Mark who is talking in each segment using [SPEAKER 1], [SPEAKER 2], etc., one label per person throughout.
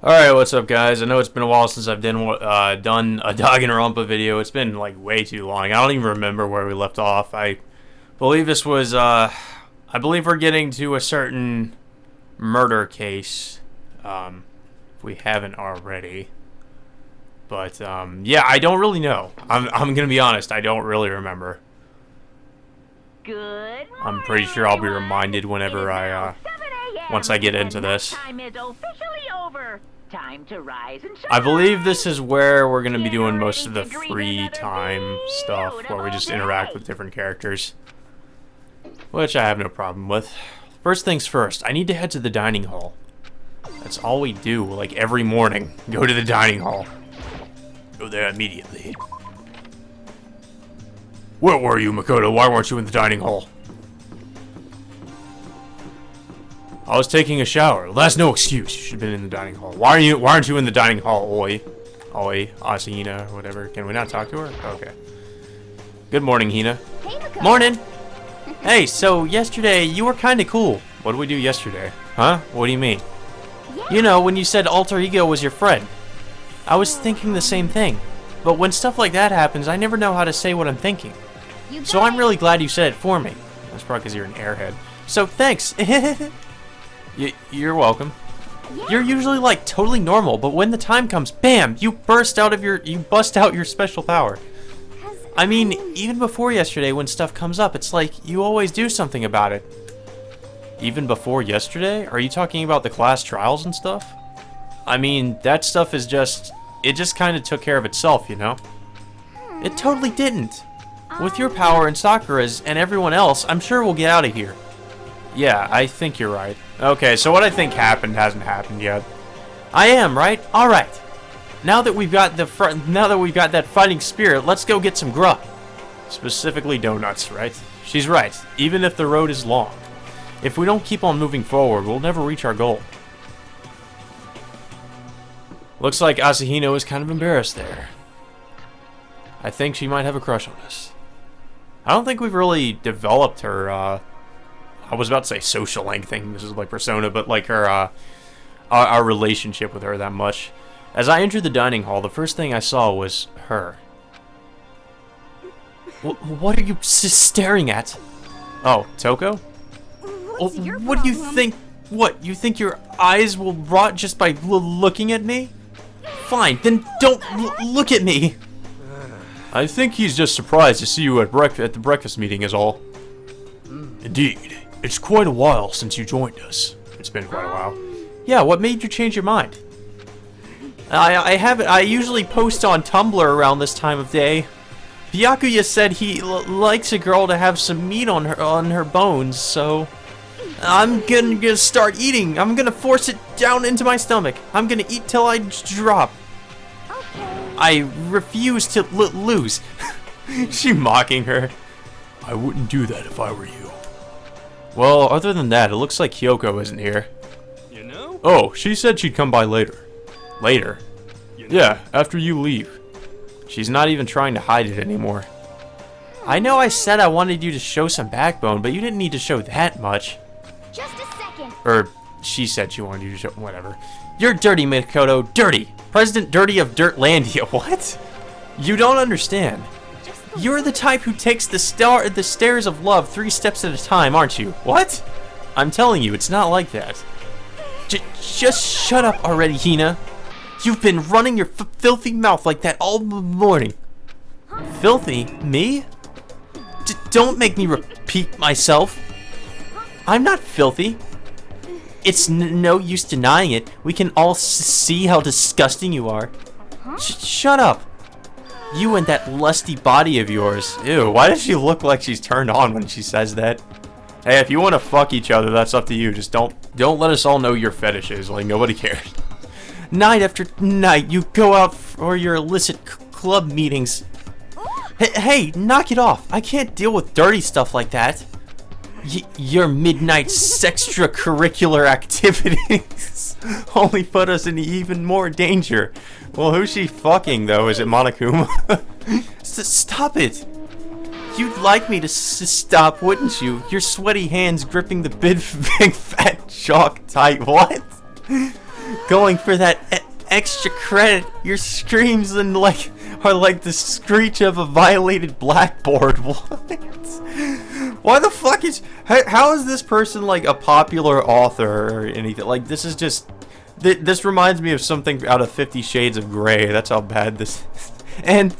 [SPEAKER 1] Alright, what's up guys? I know it's been a while since I've done a Danganronpa video. It's been like way too long. I don't even remember where we left off. I believe this was, I believe we're getting to a certain murder case, if we haven't already. But, yeah, I don't really know. I'm gonna be honest, I don't really remember.
[SPEAKER 2] Good morning,
[SPEAKER 1] I'm pretty sure I'll be
[SPEAKER 2] everyone.
[SPEAKER 1] reminded whenever once I get into this.
[SPEAKER 2] Time is officially over. Time to rise and shine.
[SPEAKER 1] I believe this is where we're going to be
[SPEAKER 2] Get
[SPEAKER 1] doing most
[SPEAKER 2] ready
[SPEAKER 1] of the
[SPEAKER 2] to greet
[SPEAKER 1] free
[SPEAKER 2] another
[SPEAKER 1] time stuff, where we just
[SPEAKER 2] beautiful
[SPEAKER 1] interact
[SPEAKER 2] day.
[SPEAKER 1] with different characters, which I have no problem with. First things first, I need to head to the dining hall. That's all we do, like every morning. Go to the dining hall. Go there immediately. Where were you, Makoto? Why weren't you in the dining hall? I was taking a shower. Well, that's no excuse. You should have been in the dining hall. Why aren't you in the dining hall, Oi? Oi, Asahina, whatever. Can we not talk to her? Okay. Good morning, Hina.
[SPEAKER 3] Hey, Makoto.
[SPEAKER 1] Morning! Hey, so yesterday, you were kinda cool. What did we do yesterday? Huh? What do you mean?
[SPEAKER 3] Yeah.
[SPEAKER 1] You know, when you said alter ego was your friend. I was thinking the same thing. But when stuff like that happens, I never know how to say what I'm thinking.
[SPEAKER 3] You
[SPEAKER 1] So
[SPEAKER 3] got
[SPEAKER 1] I'm
[SPEAKER 3] it.
[SPEAKER 1] really glad you said it for me. That's probably because you're an airhead. So thanks. You're welcome.
[SPEAKER 3] Yeah.
[SPEAKER 1] You're usually like totally normal, but when the time comes, bam, you bust out your special power.
[SPEAKER 3] 'Cause
[SPEAKER 1] I mean, even before yesterday when stuff comes up, it's like you always do something about it. Even before yesterday? Are you talking about the class trials and stuff? I mean, that stuff is it just kind of took care of itself, you know? It totally didn't. With your power and Sakura's and everyone else, I'm sure we'll get out of here. Yeah, I think you're right. Okay, so what I think happened hasn't happened yet. I am, right? All right. Now that we've got that fighting spirit, let's go get some grub. Specifically donuts, right? She's right. Even if the road is long, if we don't keep on moving forward, we'll never reach our goal. Looks like Asahino is kind of embarrassed there. I think she might have a crush on us. I don't think we've really developed her, I was about to say social link thing, this is like Persona, but like her, our relationship with her that much. As I entered the dining hall, the first thing I saw was her. What are you staring at? Oh, Toko?
[SPEAKER 3] What's your
[SPEAKER 1] What do you
[SPEAKER 3] problem?
[SPEAKER 1] think? What, you think your eyes will rot just by looking at me? Fine, then don't look at me! I think he's just surprised to see you at the breakfast meeting is all. Indeed. It's quite a while since you joined us. It's been quite a while. Yeah, what made you change your mind? I usually post on Tumblr around this time of day. Byakuya said he likes a girl to have some meat on her bones, so I'm gonna start eating. I'm gonna force it down into my stomach. I'm gonna eat till I drop.
[SPEAKER 3] Okay.
[SPEAKER 1] I refuse to lose. She mocking her. I wouldn't do that if I were you. Well, other than that, it looks like Kyoko isn't here.
[SPEAKER 4] You know?
[SPEAKER 1] Oh, she said she'd come by later. Later? Yeah, after you leave. She's not even trying to hide it anymore. I know I said I wanted you to show some backbone, but you didn't need to show that much.
[SPEAKER 3] Just a second.
[SPEAKER 1] Or, she said she wanted you to show... whatever. You're dirty, Makoto. Dirty. President Dirty of Dirtlandia. What? You don't understand.
[SPEAKER 3] Just
[SPEAKER 1] You're the type who takes the stairs of love 3 steps at a time, aren't you? What? I'm telling you, it's not like that. Just shut up already, Hina. You've been running your filthy mouth like that all morning. Filthy? Me? Don't make me repeat myself. I'm not filthy. It's no use denying it. We can all see how disgusting you are. Shut up. You and that lusty body of yours. Ew, why does she look like she's turned on when she says that? Hey, if you want to fuck each other, that's up to you. Just don't let us all know your fetishes. Like, nobody cares. Night after night, you go out for your illicit club meetings. Hey, knock it off. I can't deal with dirty stuff like that. Your midnight extracurricular activities only put us in even more danger. Well, who's she fucking, though? Is it Monokuma? Stop it! You'd like me to stop, wouldn't you? Your sweaty hands gripping the big fat chalk tight. What? going for that extra credit. Your screams are like the screech of a violated blackboard. What? Why the fuck is... How is this person like a popular author or anything? Like, this is just... This reminds me of something out of 50 Shades of Grey. That's how bad this is. And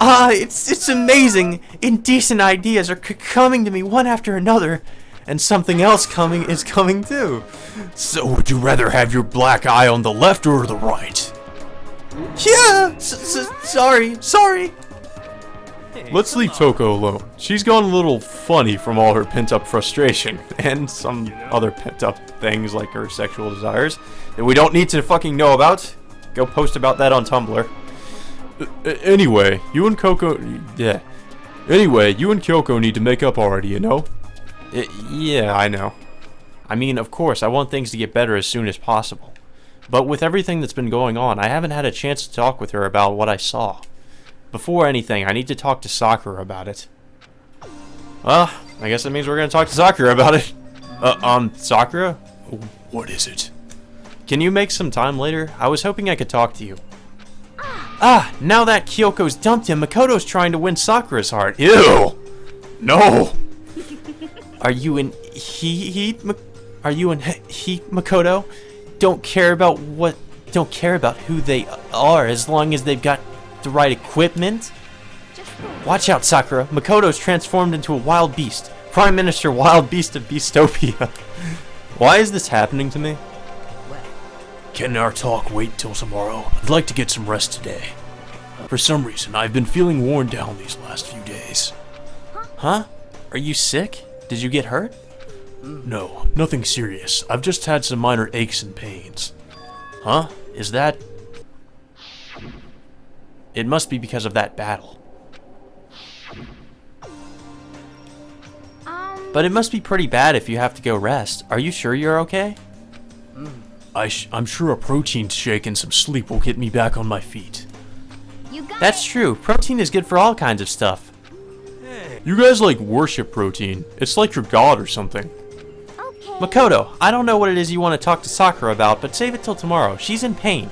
[SPEAKER 1] it's amazing. Indecent ideas are coming to me one after another, and something else is coming too. So would you rather have your black eye on the left or the right? Yeah. Sorry. Let's leave Toko alone. She's gone a little funny from all her pent-up frustration and some other pent-up things like her sexual desires that we don't need to fucking know about. Go post about that on Tumblr. Anyway, you and Kyoko need to make up already, you know? Yeah, I know. I mean, of course, I want things to get better as soon as possible. But with everything that's been going on, I haven't had a chance to talk with her about what I saw. Before anything, I need to talk to Sakura about it. Well, I guess that means we're gonna talk to Sakura about it. Sakura? What is it? Can you make some time later? I was hoping I could talk to you. Now that Kyoko's dumped him, Makoto's trying to win Sakura's heart. Ew! No! Are you in heat, Makoto? Don't care about who they are as long as they've got the right equipment? Watch out, Sakura. Makoto's transformed into a wild beast. Prime Minister Wild Beast of Beastopia. Why is this happening to me? Can our talk wait till tomorrow? I'd like to get some rest today. For some reason, I've been feeling worn down these last few days. Huh? Are you sick? Did you get hurt? No, nothing serious. I've just had some minor aches and pains. Huh? Is that... It must be because of that battle. But it must be pretty bad if you have to go rest. Are you sure you're okay? I'm sure a protein shake and some sleep will get me back on my feet. That's true. Protein is good for all kinds of stuff. You guys like worship protein. It's like your god or something. Okay. Makoto, I don't know what it is you want to talk to Sakura about, but save it till tomorrow. She's in pain.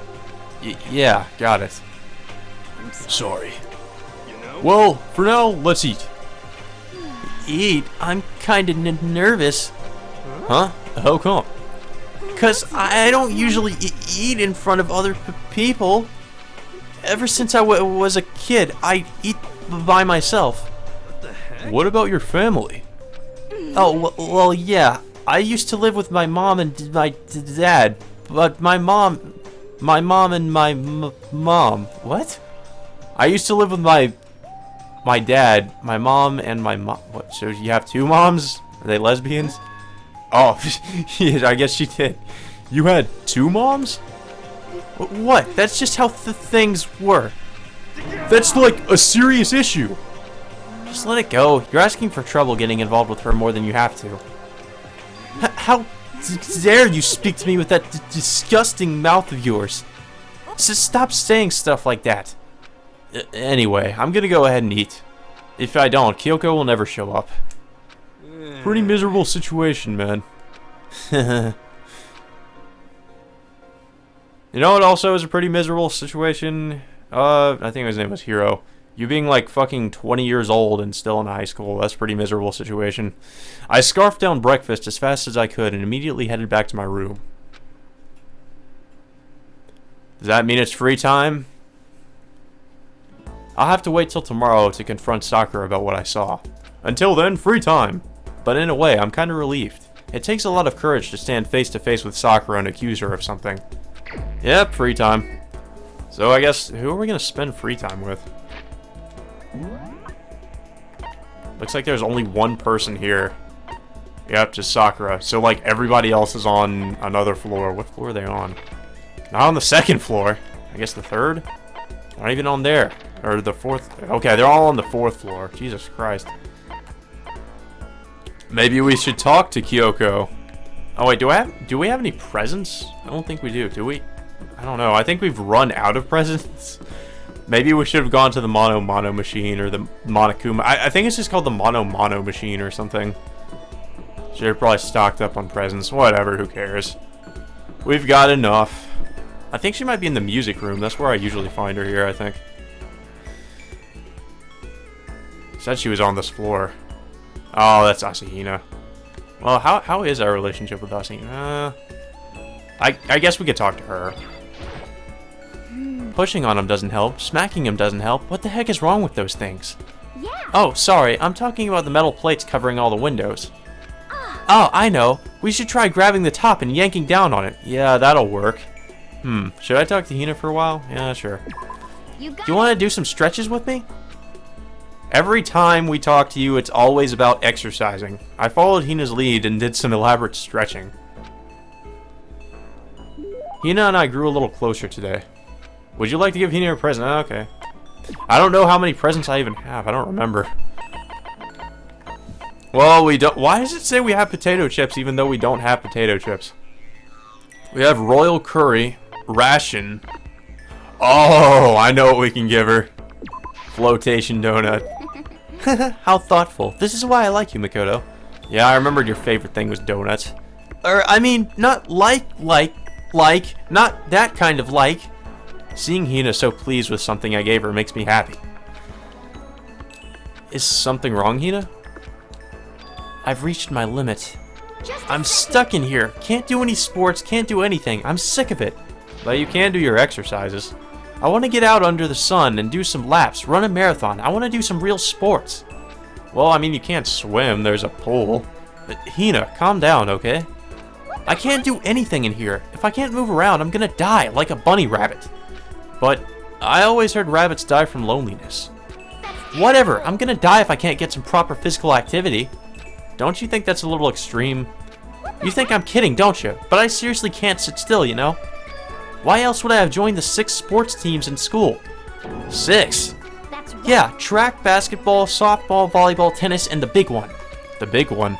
[SPEAKER 1] Yeah, got it. Sorry. Well, for now, let's eat. Eat? I'm kind of nervous. Huh? How come? Because I don't usually eat in front of other people. Ever since I was a kid, I eat by myself. What about your family? Oh, well, yeah. I used to live with my mom and my dad, but my mom and my mom. What? I used to live with my dad, my mom, and my mom. What? So you have two moms? Are they lesbians? Oh, yeah, I guess she did. You had two moms? What? That's just how things were. That's like a serious issue. Just let it go. You're asking for trouble getting involved with her more than you have to. How dare you speak to me with that disgusting mouth of yours? Just stop saying stuff like that. Anyway, I'm gonna go ahead and eat. If I don't, Kyoko will never show up. Pretty miserable situation, man. You know what also is a pretty miserable situation? I think his name was Hiro. You being like fucking 20 years old and still in high school, that's a pretty miserable situation. I scarfed down breakfast as fast as I could and immediately headed back to my room. Does that mean it's free time? I'll have to wait till tomorrow to confront Sakura about what I saw. Until then, free time. But in a way, I'm kind of relieved. It takes a lot of courage to stand face to face with Sakura and accuse her of something. Yep, free time. So I guess, who are we going to spend free time with? Looks like there's only one person here. Yep, just Sakura. So like everybody else is on another floor. What floor are they on? Not on the second floor. I guess the third? Not even on there. Or the fourth. Okay, they're all on the fourth floor. Jesus Christ. Maybe we should talk to Kyoko. Oh wait, do we have any presents? I don't think we do we? I don't know. I think we've run out of presents. Maybe we should have gone to the Mono machine or the Monokuma. I think it's just called the Mono machine or something. Should have probably stocked up on presents. Whatever, who cares? We've got enough. I think she might be in the music room. That's where I usually find her here, I think. Said she was on this floor. Oh, that's Asahina. Well, how is our relationship with Asahina? I guess we could talk to her. Pushing on him doesn't help. Smacking him doesn't help. What the heck is wrong with those things?
[SPEAKER 3] Yeah.
[SPEAKER 1] Oh, sorry. I'm talking about the metal plates covering all the windows. Oh, I know. We should try grabbing the top and yanking down on it. Yeah, that'll work. Should I talk to Hina for a while? Yeah, sure. Do you want to do some stretches with me? Every time we talk to you, it's always about exercising. I followed Hina's lead and did some elaborate stretching. Hina and I grew a little closer today. Would you like to give Hina a present? Oh, okay. I don't know how many presents I even have. I don't remember. Well, we don't. Why does it say we have potato chips even though we don't have potato chips? We have royal curry, ration. Oh, I know what we can give her. Flotation donut. How thoughtful. This is why I like you, Makoto. Yeah, I remembered your favorite thing was donuts. Or, I mean, not like, not that kind of like. Seeing Hina so pleased with something I gave her makes me happy. Is something wrong, Hina? I've reached my limit. I'm stuck in here. Can't do any sports, can't do anything. I'm sick of it. But you can do your exercises. I want to get out under the sun and do some laps, run a marathon. I want to do some real sports. Well, I mean, you can't swim. There's a pool. But Hina, calm down, okay? I can't do anything in here. If I can't move around, I'm gonna die like a bunny rabbit. But I always heard rabbits die from loneliness. Whatever, I'm gonna die if I can't get some proper physical activity. Don't you think that's a little extreme? You think I'm kidding, don't you? But I seriously can't sit still, you know? Why else would I have joined the 6 sports teams in school? 6?
[SPEAKER 3] That's right.
[SPEAKER 1] Yeah, track, basketball, softball, volleyball, tennis, and the big one. The big one.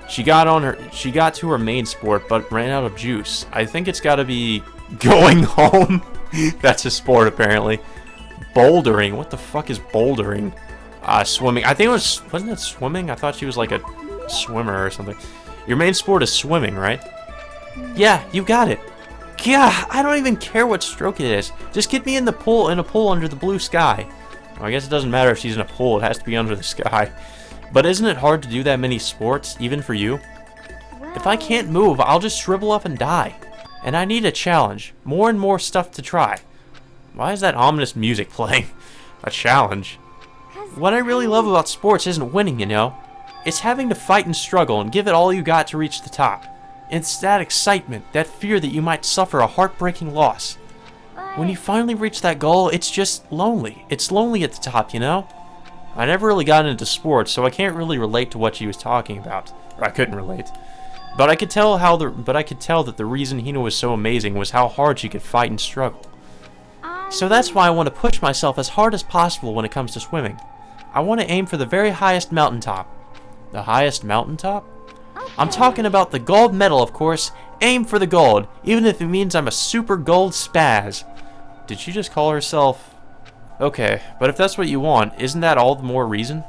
[SPEAKER 1] She got to her main sport, but ran out of juice. I think it's gotta be going home. That's a sport, apparently. Bouldering. What the fuck is bouldering? Swimming. I think it wasn't it swimming? I thought she was like a swimmer or something. Your main sport is swimming, right? Yeah, you got it. Yeah, I don't even care what stroke it is. Just get me in a pool under the blue sky. Well, I guess it doesn't matter if she's in a pool. It has to be under the sky. But isn't it hard to do that many sports, even for you? If I can't move, I'll just shrivel up and die. And I need a challenge. More and more stuff to try. Why is that ominous music playing? A challenge? What I really love about sports isn't winning, you know? It's having to fight and struggle and give it all you got to reach the top. It's that excitement, that fear that you might suffer a heartbreaking loss. When you finally reach that goal, it's just lonely. It's lonely at the top, you know? I never really got into sports, so I can't really relate to what she was talking about. Or I couldn't relate. But I could tell that the reason Hina was so amazing was how hard she could fight and struggle. So that's why I want to push myself as hard as possible when it comes to swimming. I want to aim for the very highest mountaintop. The highest mountaintop?
[SPEAKER 3] Okay.
[SPEAKER 1] I'm talking about the gold medal, of course. Aim for the gold, even if it means I'm a super gold spaz. Did she just call herself... Okay, but if that's what you want, isn't that all the more reason?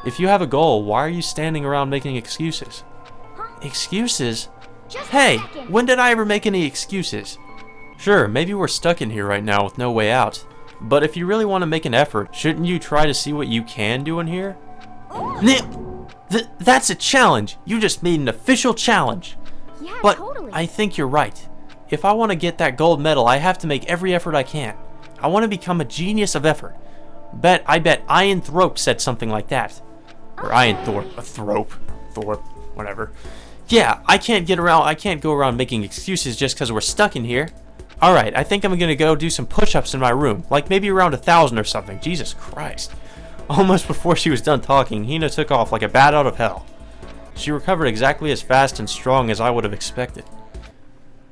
[SPEAKER 1] If you have a goal, why are you standing around making excuses? Excuses?
[SPEAKER 3] Just a
[SPEAKER 1] Hey,
[SPEAKER 3] second.
[SPEAKER 1] when did I ever make any excuses? Sure, maybe we're stuck in here right now with no way out. But if you really want to make an effort, shouldn't you try to see what you can do in here? That's a challenge! You just made an official challenge!
[SPEAKER 3] Yeah,
[SPEAKER 1] But
[SPEAKER 3] totally.
[SPEAKER 1] I think you're right. If I want to get that gold medal, I have to make every effort I can. I want to become a genius of effort. I bet Ian Thorpe said something like that. Or Ian Thorpe. Thorpe, whatever. Yeah, I can't go around making excuses just because we're stuck in here. Alright, I think I'm gonna go do some push-ups in my room. Like maybe around 1,000 or something. Jesus Christ. Almost before she was done talking, Hina took off like a bat out of hell. She recovered exactly as fast and strong as I would have expected.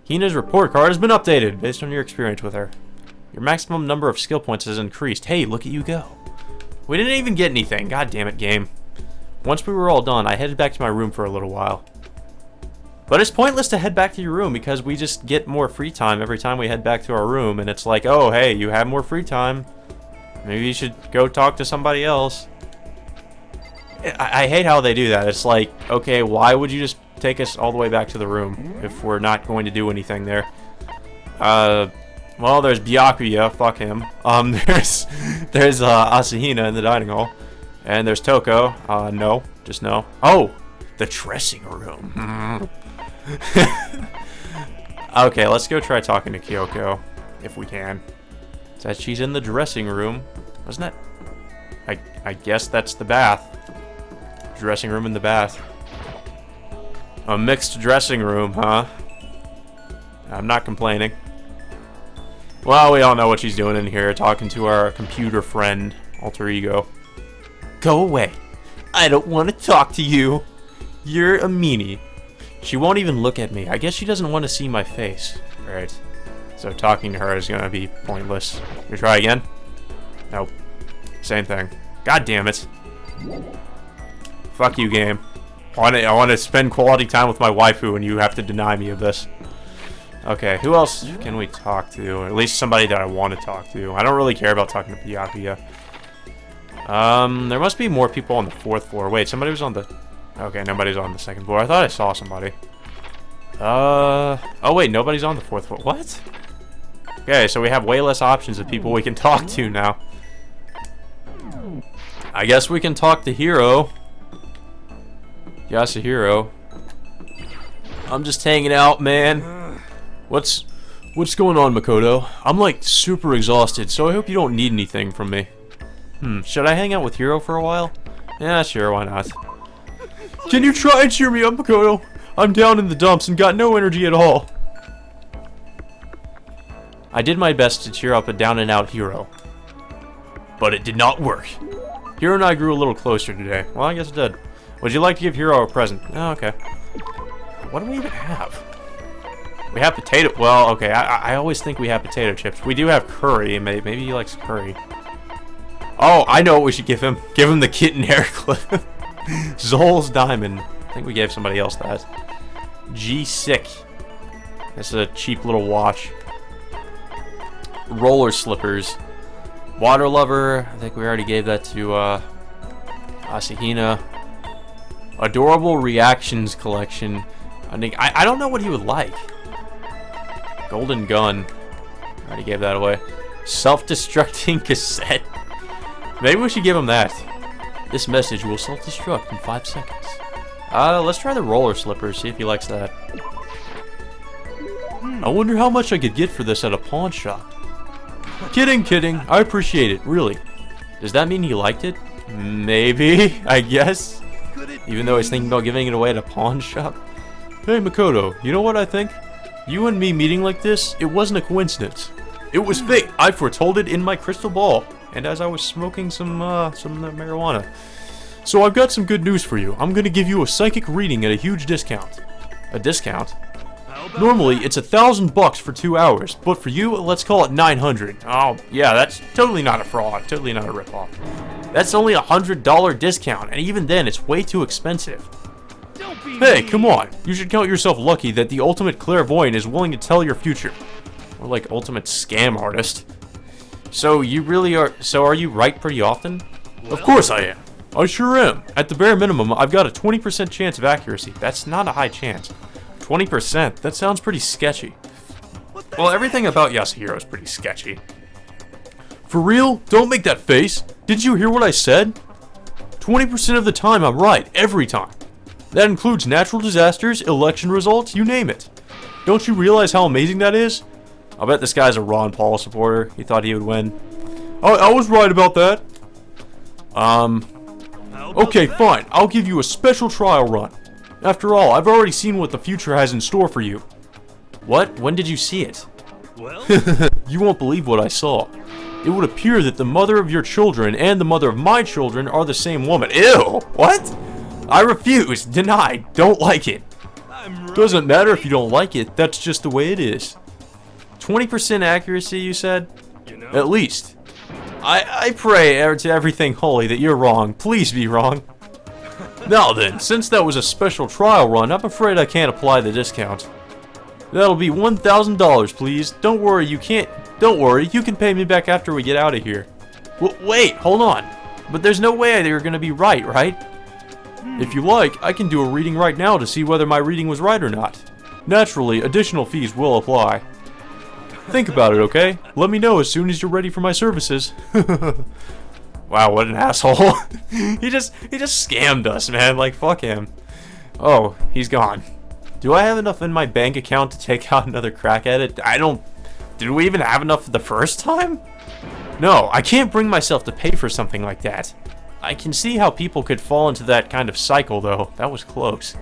[SPEAKER 1] Hina's report card has been updated based on your experience with her. Your maximum number of skill points has increased. Hey, look at you go. We didn't even get anything. God damn it, game. Once we were all done, I headed back to my room for a little while. But it's pointless to head back to your room because we just get more free time every time we head back to our room, and it's like, oh, hey, you have more free time. Maybe you should go talk to somebody else. I hate how they do that. It's like, okay, why would you just take us all the way back to the room if we're not going to do anything there. Well, there's Byakuya, fuck him. There's Asahina in the dining hall. And there's Toko. No, just no. Oh, the dressing room. Okay, let's go try talking to Kyoko, if we can. Says she's in the dressing room. Wasn't that? I guess that's the bath. Dressing room in the bath. A mixed dressing room, huh? I'm not complaining. Well, we all know what she's doing in here, talking to our computer friend, alter ego. Go away. I don't want to talk to you. You're a meanie. She won't even look at me. I guess she doesn't want to see my face. Right. So talking to her is going to be pointless. We try again? Nope. Same thing. God damn it. Fuck you, game. I want to spend quality time with my waifu and you have to deny me of this. Okay, who else can we talk to? At least somebody that I want to talk to. I don't really care about talking to Byakuya. There must be more people on the 4th floor. Wait, somebody was on the... Okay, nobody's on the 2nd floor. I thought I saw somebody. Oh wait, nobody's on the 4th floor. What? Okay, so we have way less options of people we can talk to now. I guess we can talk to Hiro. Yasuhiro. I'm just hanging out, man. What's going on, Makoto? I'm like super exhausted, so I hope you don't need anything from me. Should I hang out with Hiro for a while? Yeah, sure, why not? Can you try and cheer me up, Makoto? I'm down in the dumps and got no energy at all. I did my best to cheer up a down and out Hiro. But it did not work. Hiro and I grew a little closer today. Well, I guess it did. Would you like to give Hiro a present? Oh, okay. What do we even have? We have potato... Well, okay, I always think we have potato chips. We do have curry. Maybe he likes curry. Oh, I know what we should give him. Give him the kitten hair clip. Zol's diamond. I think we gave somebody else that. G-Sick. This is a cheap little watch. Roller slippers. Water lover. I think we already gave that to Asahina. Adorable reactions collection. I don't know what he would like. Golden gun. Already gave that away. Self-destructing cassette. Maybe we should give him that. This message will self-destruct in 5 seconds. Let's try the roller slippers, see if he likes that. I wonder how much I could get for this at a pawn shop. Kidding, kidding. I appreciate it, really. Does that mean he liked it? Maybe, I guess. Even though he's thinking about giving it away at a pawn shop. Hey, Makoto, you know what I think? You and me meeting like this, it wasn't a coincidence. It was fate. I foretold it in my crystal ball. And as I was smoking some marijuana. So I've got some good news for you. I'm gonna give you a psychic reading at a huge discount. A discount? Normally, it's $1,000 for 2 hours, but for you, let's call it 900. Oh, yeah, that's totally not a fraud. Totally not a ripoff. That's only $100 discount, and even then, it's way too expensive. Hey, come on. You should count yourself lucky that the ultimate clairvoyant is willing to tell your future. Or like ultimate scam artist. So you really are... So are you right pretty often? Of course I am. I sure am. At the bare minimum, I've got a 20% chance of accuracy. That's not a high chance. 20%? That sounds pretty sketchy. Well, everything about Yasuhiro is pretty sketchy. For real? Don't make that face. Did you hear what I said? 20% of the time I'm right. Every time. That includes natural disasters, election results, you name it. Don't you realize how amazing that is? I'll bet this guy's a Ron Paul supporter. He thought he would win. I was right about that. Okay, fine. I'll give you a special trial run. After all, I've already seen what the future has in store for you. What? When did you see it? Well, you won't believe what I saw. It would appear that the mother of your children and the mother of my children are the same woman. Ew! What? I refuse. Denied. Don't like it. Doesn't matter if you don't like it. That's just the way it is. 20% accuracy, you said? At least. I pray to everything holy that you're wrong. Please be wrong. Now then, since that was a special trial run, I'm afraid I can't apply the discount. That'll be $1,000, please. Don't worry, you can't... Don't worry, you can pay me back after we get out of here. Wait, hold on. But there's no way you're gonna be right? If you like, I can do a reading right now to see whether my reading was right or not. Naturally, additional fees will apply. Think about it, okay? Let me know as soon as you're ready for my services. Wow, what an asshole. He just scammed us, man. Like, fuck him. Oh, he's gone. Do I have enough in my bank account to take out another crack at it? Did we even have enough the first time? No, I can't bring myself to pay for something like that. I can see how people could fall into that kind of cycle, though. That was close.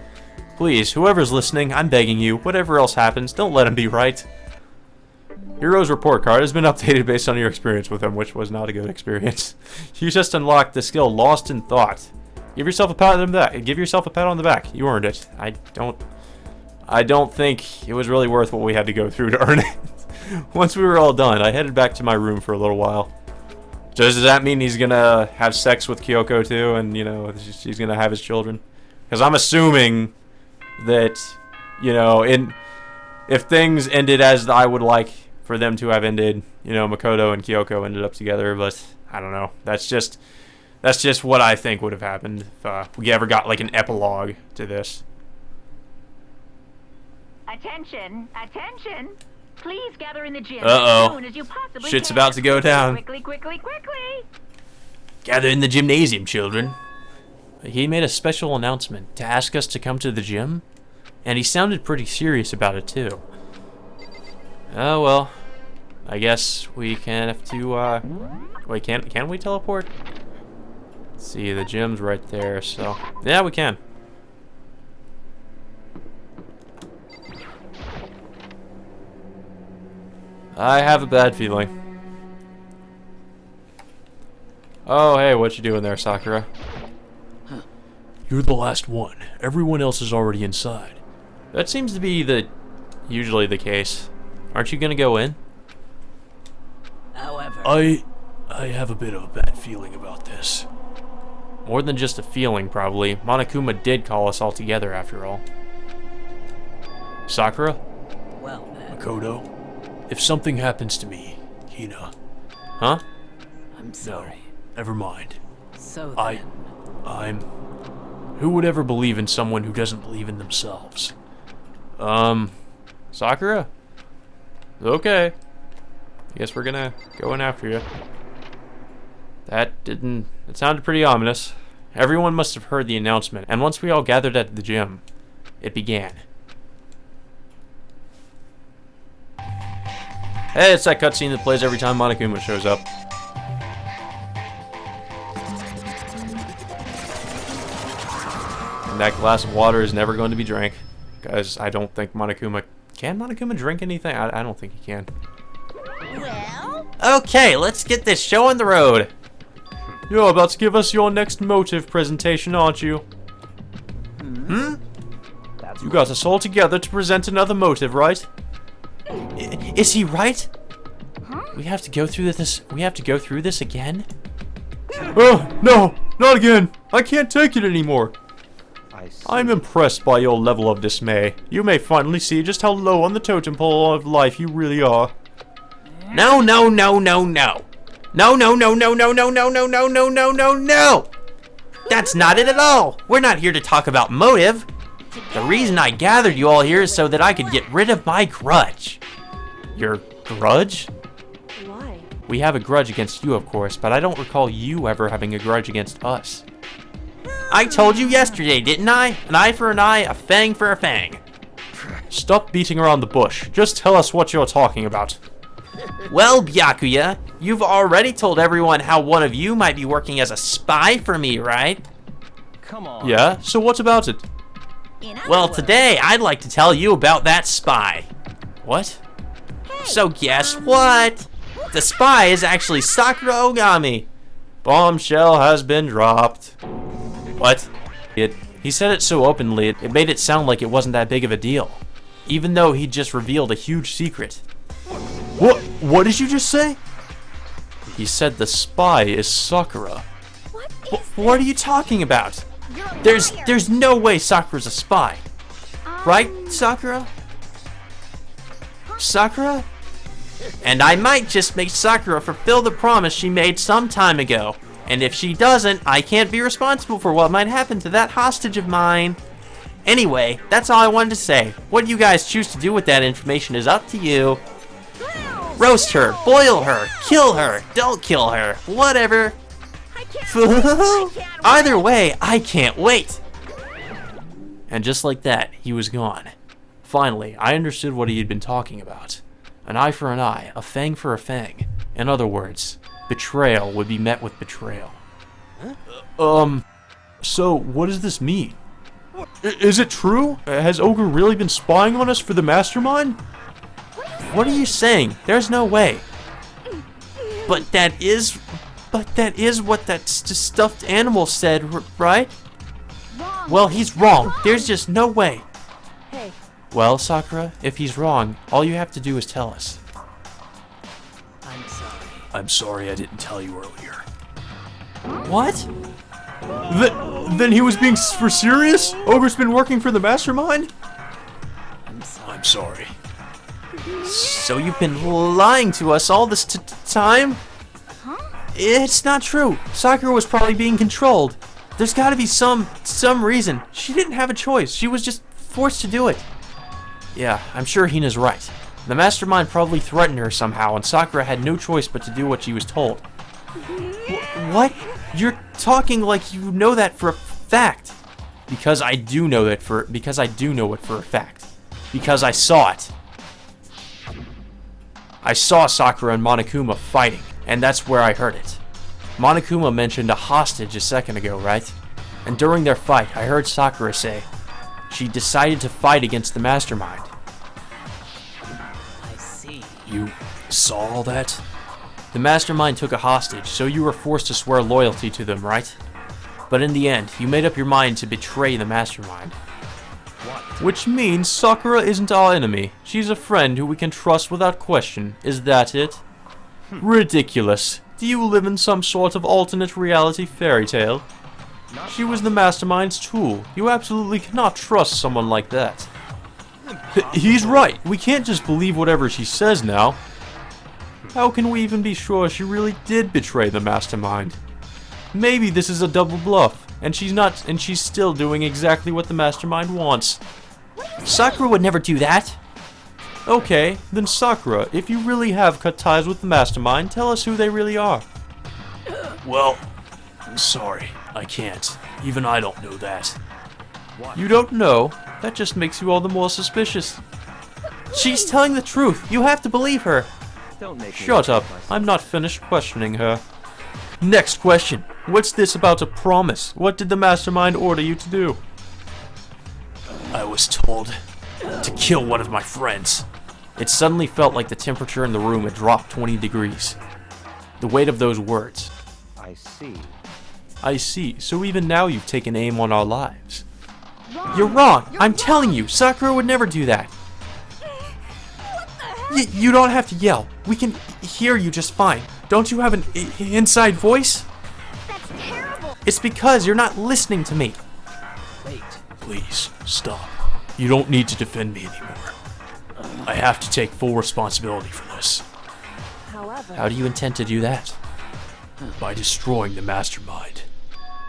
[SPEAKER 1] Please, whoever's listening, I'm begging you, whatever else happens, don't let him be right. Hero's report card has been updated based on your experience with him, which was not a good experience. You just unlocked the skill Lost in Thought. Give yourself a pat on the back. Give yourself a pat on the back. You earned it. I don't think it was really worth what we had to go through to earn it. Once we were all done, I headed back to my room for a little while. Does that mean he's gonna have sex with Kyoko too, and you know, she's gonna have his children? Because I'm assuming that, you know, if things ended as I would like for them to have ended, you know, Makoto and Kyoko ended up together, but I don't know. That's just what I think would have happened if we ever got like an epilogue to this.
[SPEAKER 2] Attention, attention. Please gather in the gym
[SPEAKER 1] Uh-oh.
[SPEAKER 2] as soon as you possibly
[SPEAKER 1] Shit's
[SPEAKER 2] can.
[SPEAKER 1] about to go down.
[SPEAKER 2] Quickly, quickly, quickly.
[SPEAKER 1] Gather in the gymnasium, children. He made a special announcement to ask us to come to the gym, and he sounded pretty serious about it too. Oh well, I guess we can have to, wait, can we teleport? Let's see, the gym's right there, so, yeah, we can. I have a bad feeling. Oh, hey, what you doing there, Sakura? You're the last one. Everyone else is already inside. That seems to be usually the case. Aren't you gonna go in?
[SPEAKER 4] However,
[SPEAKER 1] I have a bit of a bad feeling about this. More than just a feeling, probably. Monokuma did call us all together, after all. Sakura?
[SPEAKER 4] well then,
[SPEAKER 1] Makoto? If something happens to me, Hina. Huh?
[SPEAKER 4] I'm sorry.
[SPEAKER 1] Never mind.
[SPEAKER 4] So
[SPEAKER 1] I'm... Who would ever believe in someone who doesn't believe in themselves? Sakura? Okay. I guess we're gonna go in after you. It sounded pretty ominous. Everyone must have heard the announcement, and once we all gathered at the gym, it began. Hey, it's that cutscene that plays every time Monokuma shows up. And that glass of water is never going to be drank. Because I don't think Monokuma... Can Monokuma drink anything? I don't think he can.
[SPEAKER 3] Well,
[SPEAKER 1] Okay, let's get this show on the road. You're about to give us your next motive presentation, aren't you? Hmm? You got us all together to present another motive, right? Is he right?
[SPEAKER 3] huh?
[SPEAKER 1] We have to go through this. We have to go through this again? Oh, no, not again. I can't take it anymore. I'm impressed by your level of dismay. You may finally see just how low on the totem pole of life you really are. No, no, no, no, no. No, no, no, no, no, no, no, no, no, no, no, no, no. That's not it at all. We're not here to talk about motive. The reason I gathered you all here is so that I could get rid of my grudge. Your grudge?
[SPEAKER 3] Why?
[SPEAKER 1] We have a grudge against you, of course, but I don't recall you ever having a grudge against us. I told you yesterday, didn't I? An eye for an eye, a fang for a fang. Stop beating around the bush. Just tell us what you're talking about. Well, Byakuya, you've already told everyone how one of you might be working as a spy for me, right?
[SPEAKER 5] Come on.
[SPEAKER 1] Yeah, so what about it?
[SPEAKER 3] In other
[SPEAKER 1] Well,
[SPEAKER 3] words,
[SPEAKER 1] today I'd like to tell you about that spy. What? So guess what? The spy is actually Sakura Ogami. Bombshell has been dropped. What? He said it so openly, it made it sound like it wasn't that big of a deal. Even though he just revealed a huge secret. What did you just say? He said the spy is Sakura.
[SPEAKER 3] What is
[SPEAKER 1] What are you talking about?
[SPEAKER 3] You're a
[SPEAKER 1] There's
[SPEAKER 3] liar.
[SPEAKER 1] no way Sakura's a spy. Right, Sakura? Sakura? And I might just make Sakura fulfill the promise she made some time ago And if she doesn't, I can't be responsible for what might happen to that hostage of mine. Anyway, that's all I wanted to say. What you guys choose to do with that information is up to you. Roast her, boil her, kill her, don't kill her, whatever. Either way, I can't wait. And just like that, he was gone. Finally, I understood what he had been talking about. An eye for an eye, a fang for a fang. In other words, betrayal would be met with betrayal. So what does this mean? Is it true? Has Ogre really been spying on us for the mastermind? What are you saying? There's no way. But that is what that stuffed animal said, right? Well, he's wrong. There's just no way.
[SPEAKER 3] Hey.
[SPEAKER 1] Well, Sakura, if he's wrong, all you have to do is tell us.
[SPEAKER 4] I'm sorry.
[SPEAKER 1] I'm sorry I didn't tell you earlier. What? Then he was being for serious? Ogre's been working for the mastermind? I'm sorry. So you've been lying to us all this time? It's not true. Sakura was probably being controlled. There's gotta be some reason. She didn't have a choice. She was just forced to do it. Yeah, I'm sure Hina's right. The mastermind probably threatened her somehow, and Sakura had no choice but to do what she was told. What? You're talking like you know that for a fact. Because I do know it for a fact. Because I saw it. I saw Sakura and Monokuma fighting, and that's where I heard it. Monokuma mentioned a hostage a second ago, right? And during their fight, I heard Sakura say she decided to fight against the mastermind.
[SPEAKER 4] I see.
[SPEAKER 1] You saw all that? The mastermind took a hostage, so you were forced to swear loyalty to them, right? But in the end, you made up your mind to betray the mastermind.
[SPEAKER 4] What?
[SPEAKER 1] Which means Sakura isn't our enemy. She's a friend who we can trust without question. Is that it? Ridiculous. Do you live in some sort of alternate reality fairy tale? She was the mastermind's tool. You absolutely cannot trust someone like that. He's right. We can't just believe whatever she says now. How can we even be sure she really did betray the mastermind? Maybe this is a double bluff, and she's still doing exactly what the mastermind wants. Sakura would never do that. Okay, then Sakura, if you really have cut ties with the mastermind, tell us who they really are. Well, I'm sorry, I can't. Even I don't know that.
[SPEAKER 4] What?
[SPEAKER 1] You don't know? That just makes you all the more suspicious. She's telling the truth. You have to believe her.
[SPEAKER 5] Don't make me
[SPEAKER 1] Shut up.
[SPEAKER 5] repeat myself.
[SPEAKER 1] I'm not finished questioning her. Next question. What's this about a promise? What did the mastermind order you to do? I was told to kill one of my friends. It suddenly felt like the temperature in the room had dropped 20 degrees. The weight of those words.
[SPEAKER 5] I see.
[SPEAKER 1] I see. So even now you've taken aim on our lives. You're wrong. I'm telling you, Sakura would never do that. You don't have to yell. We can hear you just fine. Don't you have an inside voice?
[SPEAKER 3] That's terrible.
[SPEAKER 1] It's because you're not listening to me.
[SPEAKER 4] Wait.
[SPEAKER 1] Please, stop. You don't need to defend me anymore. I have to take full responsibility for this.
[SPEAKER 3] However,
[SPEAKER 1] How do you intend to do that? By destroying the mastermind.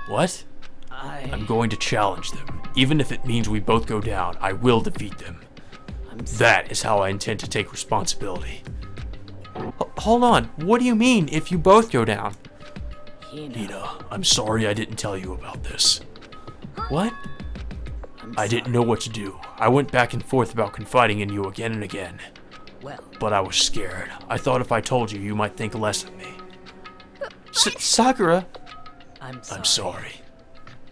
[SPEAKER 1] What? I'm going to challenge them. Even if it means we both go down, I will defeat them. That is how I intend to take responsibility. Hold on. What do you mean, if you both go down? Nina, I'm sorry I didn't tell you about this. What? I didn't know what to do. I went back and forth about confiding in you again and again.
[SPEAKER 4] Well,
[SPEAKER 1] But I was scared. I thought if I told you, you might think less of me. Sakura?
[SPEAKER 4] I'm sorry.
[SPEAKER 1] I'm sorry.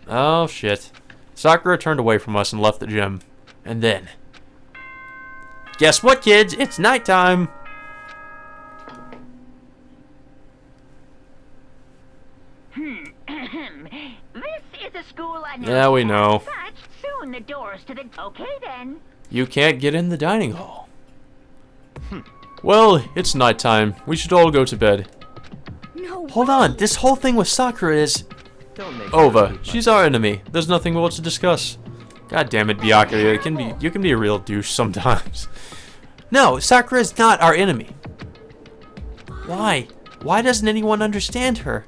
[SPEAKER 1] Oh, shit. Sakura turned away from us and left the gym. And then... Guess what, kids? It's nighttime!
[SPEAKER 2] This is a school announcement.
[SPEAKER 1] Yeah, we know.
[SPEAKER 2] But soon the doors to the... Okay, then.
[SPEAKER 1] You can't get in the dining hall. Well, it's nighttime. We should all go to bed.
[SPEAKER 3] no.
[SPEAKER 1] Hold on. This whole thing with Sakura is...
[SPEAKER 5] Don't make me
[SPEAKER 1] over.
[SPEAKER 5] repeat
[SPEAKER 1] She's our enemy. There's nothing more to discuss. God damn it, Byakuya. You can be a real douche sometimes. No, Sakura is not our enemy. Why? Why doesn't anyone understand her?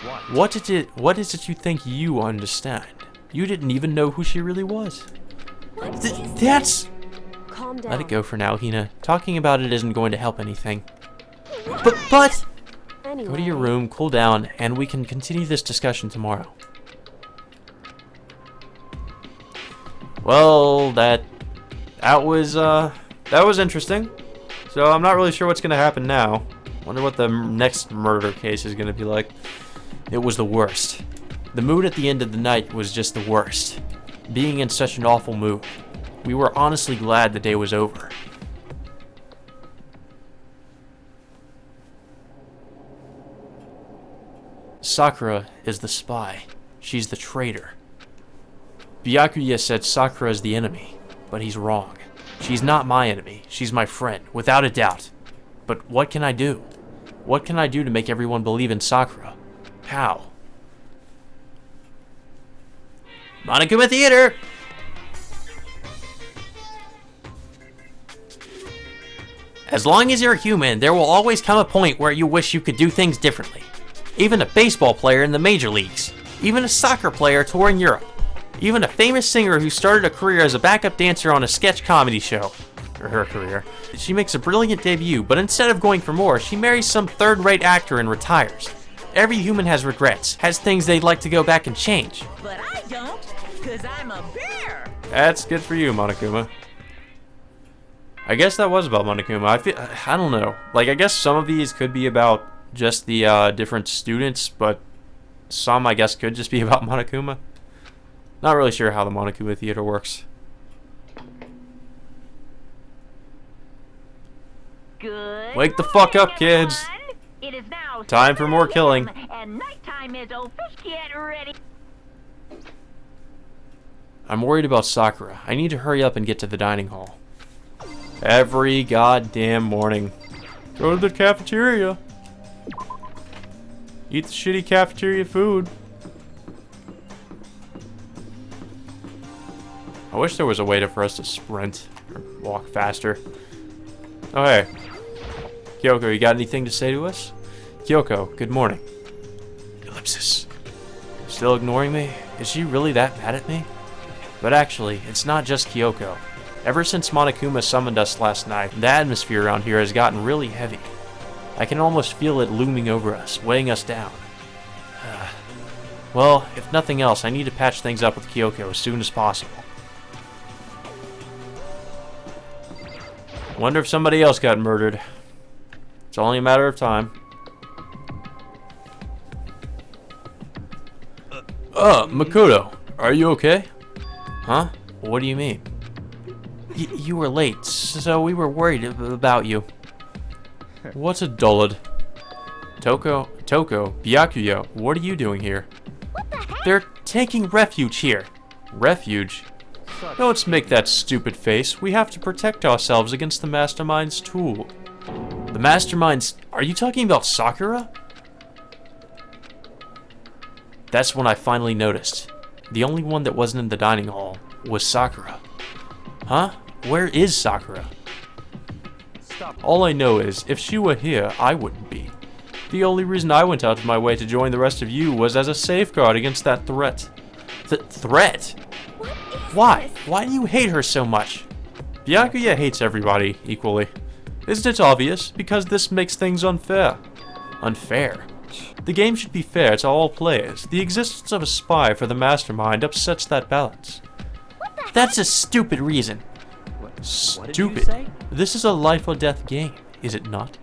[SPEAKER 5] What?
[SPEAKER 1] What is it you think you understand? You didn't even know who she really was. That's...
[SPEAKER 3] Calm down.
[SPEAKER 1] Let it go for now, Hina. Talking about it isn't going to help anything. But...
[SPEAKER 3] Anyway,
[SPEAKER 1] Go to your room, cool down, and we can continue this discussion tomorrow. Well, that was interesting. So I'm not really sure what's gonna happen now. Wonder what the next murder case is gonna be like. It was the worst. The mood at the end of the night was just the worst. Being in such an awful mood. We were honestly glad the day was over. Sakura is the spy. She's the traitor. Byakuya said Sakura is the enemy, but he's wrong. She's not my enemy. She's my friend, without a doubt. But what can I do? What can I do to make everyone believe in Sakura? How? Monokuma Theater! As long as you're a human, there will always come a point where you wish you could do things differently. Even a baseball player in the major leagues. Even a soccer player touring Europe. Even a famous singer who started a career as a backup dancer on a sketch comedy show. Or her career. She makes a brilliant debut, but instead of going for more, she marries some third-rate actor and retires. Every human has regrets, has things they'd like to go back and change.
[SPEAKER 2] But I don't, because I'm a bear.
[SPEAKER 1] That's good for you, Monokuma. I guess that was about Monokuma. I don't know. Like, I guess some of these could be about just the different students, but some, I guess, could just be about Monokuma. Not really sure how the Monokuma Theater works.
[SPEAKER 2] Good.
[SPEAKER 1] Wake the fuck up,
[SPEAKER 2] morning,
[SPEAKER 1] kids.
[SPEAKER 2] everyone. It is now
[SPEAKER 1] Time for more
[SPEAKER 2] 7
[SPEAKER 1] killing.
[SPEAKER 2] p.m. and nighttime is over. Get ready.
[SPEAKER 1] I'm worried about Sakura. I need to hurry up and get to the dining hall. Every goddamn morning. Go to the cafeteria. Eat the shitty cafeteria food. I wish there was a way for us to sprint or walk faster. Oh, hey. Kyoko, you got anything to say to us? Kyoko, good morning. Ellipsis. Still ignoring me? Is she really that mad at me? But actually, it's not just Kyoko. Ever since Monokuma summoned us last night, the atmosphere around here has gotten really heavy. I can almost feel it looming over us, weighing us down. Well, if nothing else, I need to patch things up with Kyoko as soon as possible. Wonder if somebody else got murdered. It's only a matter of time. Makoto, are you okay? Huh? What do you mean? You were late, so we were worried about you. What's a dullard? Toko, Byakuya, what are you doing here?
[SPEAKER 3] what the heck?
[SPEAKER 1] They're taking refuge here. Refuge? Don't make that stupid face. We have to protect ourselves against the Mastermind's tool. The Mastermind's... Are you talking about Sakura? That's when I finally noticed. The only one that wasn't in the dining hall was Sakura. Huh? Where is Sakura?
[SPEAKER 5] Stop.
[SPEAKER 1] All I know is, if she were here, I wouldn't be. The only reason I went out of my way to join the rest of you was as a safeguard against that threat. Threat?
[SPEAKER 3] What is
[SPEAKER 1] Why?
[SPEAKER 3] this?
[SPEAKER 1] Why do you hate her so much? Byakuya hates everybody equally. Isn't it obvious? Because this makes things unfair. Unfair? The game should be fair to all players. The existence of a spy for the Mastermind upsets that balance. That's a stupid reason.
[SPEAKER 5] What did
[SPEAKER 1] Stupid.
[SPEAKER 5] you say?
[SPEAKER 1] This is a life or death game, is it not?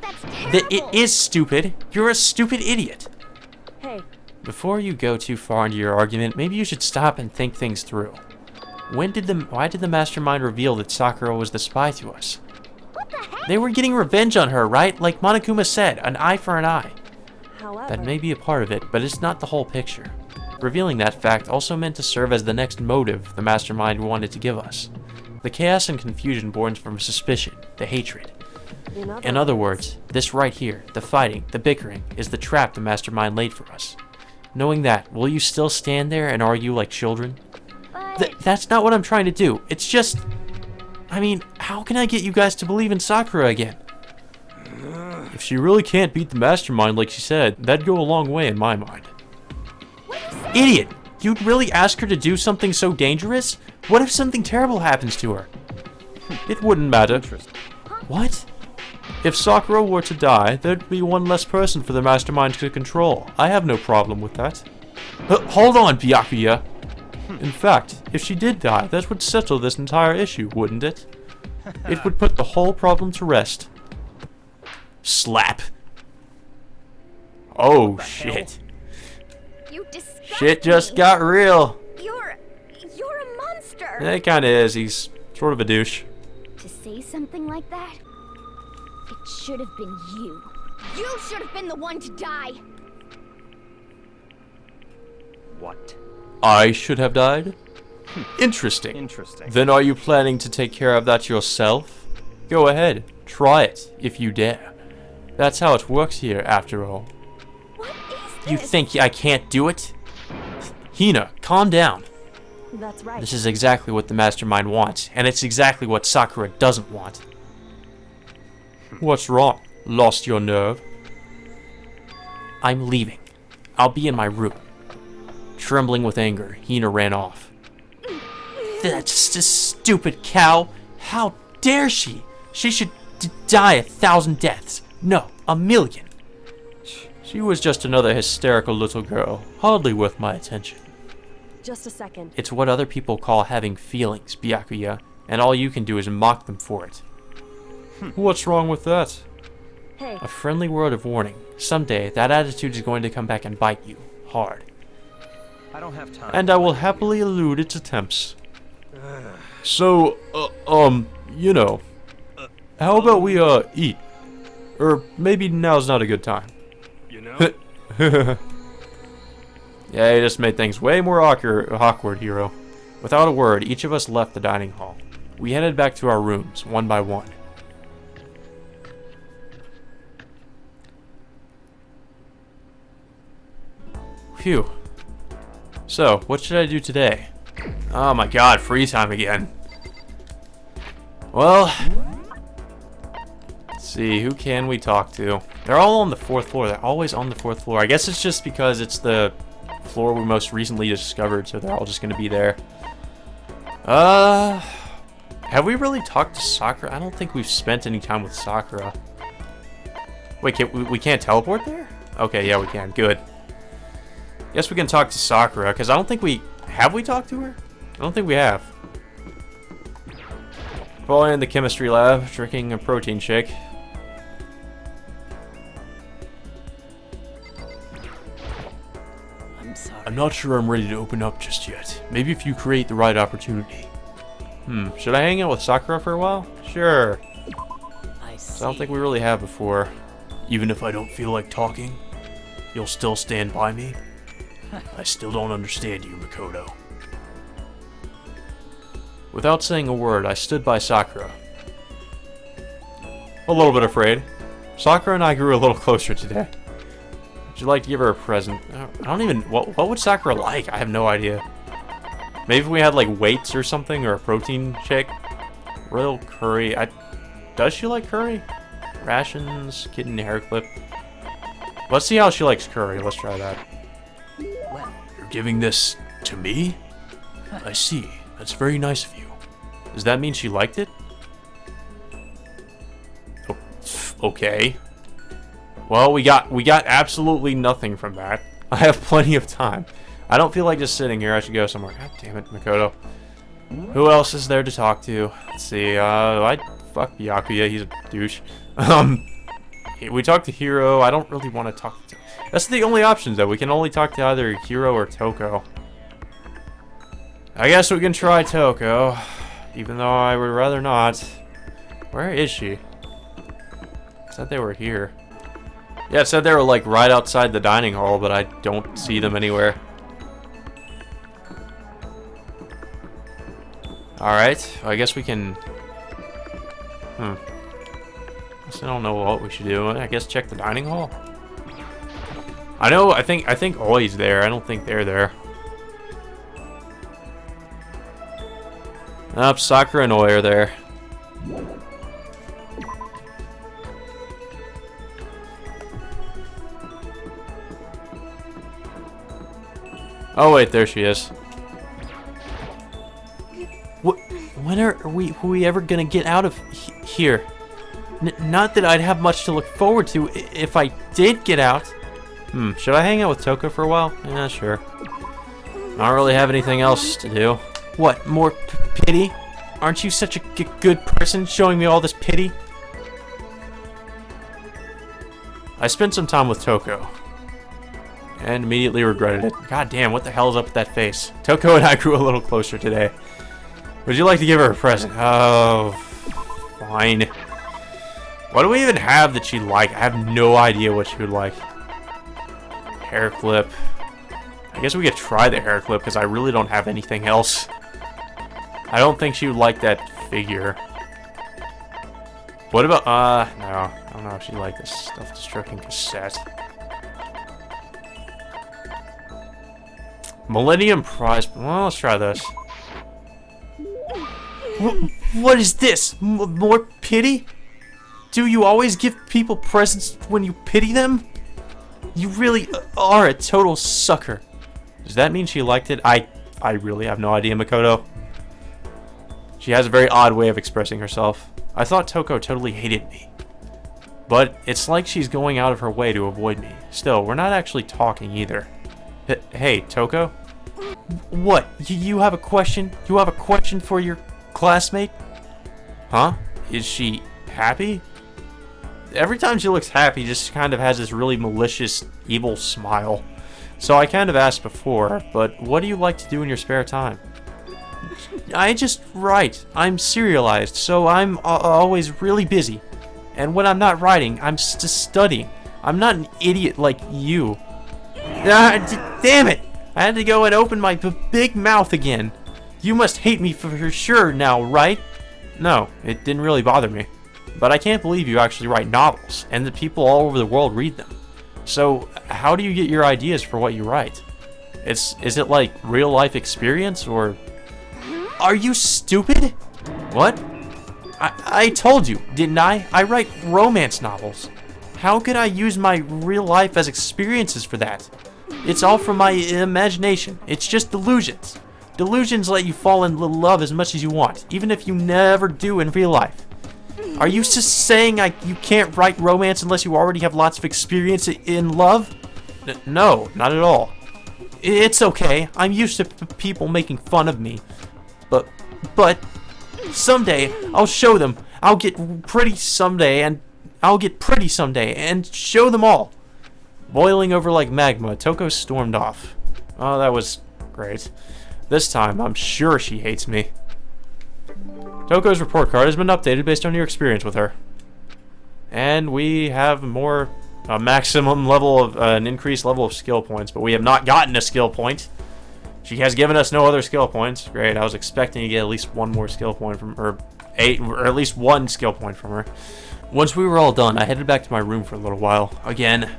[SPEAKER 3] That's terrible.
[SPEAKER 1] It is stupid. You're a stupid idiot.
[SPEAKER 3] Hey,
[SPEAKER 1] Before you go too far into your argument, maybe you should stop and think things through. Why did the Mastermind reveal that Sakura was the spy to us?
[SPEAKER 3] what the heck?
[SPEAKER 1] They were getting revenge on her, right? Like Monokuma said, an eye for an eye.
[SPEAKER 3] However,
[SPEAKER 1] That may be a part of it, but it's not the whole picture. Revealing that fact also meant to serve as the next motive the Mastermind wanted to give us. The chaos and confusion born from suspicion, the hatred. In other words, this right here, the fighting, the bickering, is the trap the Mastermind laid for us. Knowing that, will you still stand there and argue like children?
[SPEAKER 3] but
[SPEAKER 1] That's not what I'm trying to do. It's just... I mean, how can I get you guys to believe in Sakura again? If she really can't beat the mastermind like she said, that'd go a long way in my mind. Idiot! You'd really ask her to do something so dangerous? What if something terrible happens to her? It wouldn't matter.
[SPEAKER 5] Interesting.
[SPEAKER 1] What? If Sakura were to die, there'd be one less person for the mastermind to control. I have no problem with that. Hold on, Byakuya. In fact, if she did die, that would settle this entire issue, wouldn't it? It would put the whole problem to rest. Slap. Oh, shit.
[SPEAKER 3] You disgust
[SPEAKER 1] Shit just
[SPEAKER 3] me.
[SPEAKER 1] got real.
[SPEAKER 3] You're a monster.
[SPEAKER 1] Yeah, he kinda is. He's sort of a douche.
[SPEAKER 3] To say something like that, it should have been you. You should have been the one to die.
[SPEAKER 5] What?
[SPEAKER 1] I should have died? Interesting.
[SPEAKER 5] Interesting.
[SPEAKER 1] Then are you planning to take care of that yourself? Go ahead, try it, if you dare. That's how it works here, after all.
[SPEAKER 3] What is this?
[SPEAKER 1] You think I can't do it? Hina, calm down.
[SPEAKER 3] That's right.
[SPEAKER 1] This is exactly what the mastermind wants, and it's exactly what Sakura doesn't want. What's wrong? Lost your nerve? I'm leaving. I'll be in my room. Trembling with anger, Hina ran off. That's a stupid cow. How dare she? She should die 1,000 deaths. No, 1,000,000. She was just another hysterical little girl, hardly worth my attention.
[SPEAKER 3] Just a second.
[SPEAKER 1] It's what other people call having feelings, Byakuya, and all you can do is mock them for it. What's wrong with that?
[SPEAKER 3] Hey,
[SPEAKER 1] A friendly word of warning. Someday, that attitude is going to come back and bite you, hard.
[SPEAKER 5] I don't have time.
[SPEAKER 1] And I will happily elude its attempts. So, you know, how about we, eat? Or maybe now's not a good time.
[SPEAKER 5] You know?
[SPEAKER 1] Yeah, he just made things way more awkward, hero. Without a word, each of us left the dining hall. We headed back to our rooms, one by one. Phew. So, what should I do today? Oh my god, free time again. Well, let's see, who can we talk to? They're all on the 4th floor. They're always on the 4th floor. I guess it's just because it's the floor we most recently discovered, so they're all just gonna be there. Have we really talked to Sakura? I don't think we've spent any time with Sakura. Wait, we can't teleport there? Okay, yeah, we can. Good. Guess we can talk to Sakura, because I don't think we... Have we talked to her? I don't think we have. Boy in the chemistry lab, drinking a protein shake.
[SPEAKER 4] I'm sorry.
[SPEAKER 1] I'm not sure I'm ready to open up just yet. Maybe if you create the right opportunity. Should I hang out with Sakura for a while? Sure.
[SPEAKER 4] I see.
[SPEAKER 1] I don't think we really have before. Even if I don't feel like talking, you'll still stand by me? I still don't understand you, Makoto. Without saying a word, I stood by Sakura. A little bit afraid. Sakura and I grew a little closer today. Would you like to give her a present? I don't even... What would Sakura like? I have no idea. Maybe if we had, like, weights or something, or a protein shake. Royal curry. Does she like curry? Rations, kitten hair clip. Let's see how she likes curry. Let's try that.
[SPEAKER 4] Well,
[SPEAKER 1] You're giving this to me? I see. That's very nice of you. Does that mean she liked it? Oh, okay. Well, we got absolutely nothing from that. I have plenty of time. I don't feel like just sitting here. I should go somewhere. God damn it, Makoto. Who else is there to talk to? Let's see. Fuck Byakuya. He's a douche. We talked to Hiro. I don't really want to talk to... That's the only options, though. We can only talk to either Hiro or Toko. I guess we can try Toko, even though I would rather not. Where is she? It said they were here. Yeah, it said they were, like, right outside the dining hall, but I don't see them anywhere. Alright, I guess we can... I don't know what we should do. I guess check the dining hall. I think Oi's there. I don't think they're there. Nope, Sakura and Oi are there. Oh wait, there she is. When are we ever gonna get out of here? Not that I'd have much to look forward to if I did get out. Should I hang out with Toko for a while? Yeah, sure. I don't really have anything else to do. What, more pity? Aren't you such a good person showing me all this pity? I spent some time with Toko and immediately regretted it. God damn, what the hell is up with that face? Toko and I grew a little closer today. Would you like to give her a present? Oh, fine. What do we even have that she'd like? I have no idea what she would like. Hair clip. I guess we could try the hair clip because I really don't have anything else. I don't think she would like that figure. What about, no. I don't know if she'd like this self-destructing cassette. Millennium Prize. Well, let's try this. What is this? More pity? Do you always give people presents when you pity them? You really are a total sucker. Does that mean she liked it? I really have no idea, Makoto. She has a very odd way of expressing herself. I thought Toko totally hated me. But it's like she's going out of her way to avoid me. Still, we're not actually talking either. Hey, Toko? What? You have a question? You have a question for your classmate? Huh? Is she happy? Every time she looks happy, just kind of has this really malicious, evil smile. So I kind of asked before, but what do you like to do in your spare time? I just write. I'm serialized, so I'm always really busy. And when I'm not writing, I'm just studying. I'm not an idiot like you. Damn it! I had to go and open my big mouth again. You must hate me for sure now, right? No, it didn't really bother me. But I can't believe you actually write novels, and that people all over the world read them. So, how do you get your ideas for what you write? Is it like real life experience, or... Are you stupid? What? I told you, didn't I? I write romance novels. How could I use my real life as experiences for that? It's all from my imagination. It's just delusions. Delusions let you fall in love as much as you want, even if you never do in real life. Are you just saying you can't write romance unless you already have lots of experience in love? No, not at all. It's okay. I'm used to people making fun of me. But someday I'll show them. I'll get pretty someday and show them all. Boiling over like magma, Toko stormed off. Oh, that was great. This time, I'm sure she hates me. Toko's report card has been updated based on your experience with her. And we have a maximum level of, an increased level of skill points, but we have not gotten a skill point. She has given us no other skill points. Great, I was expecting to get at least one more skill point from her, or at least one skill point from her. Once we were all done, I headed back to my room for a little while. Again.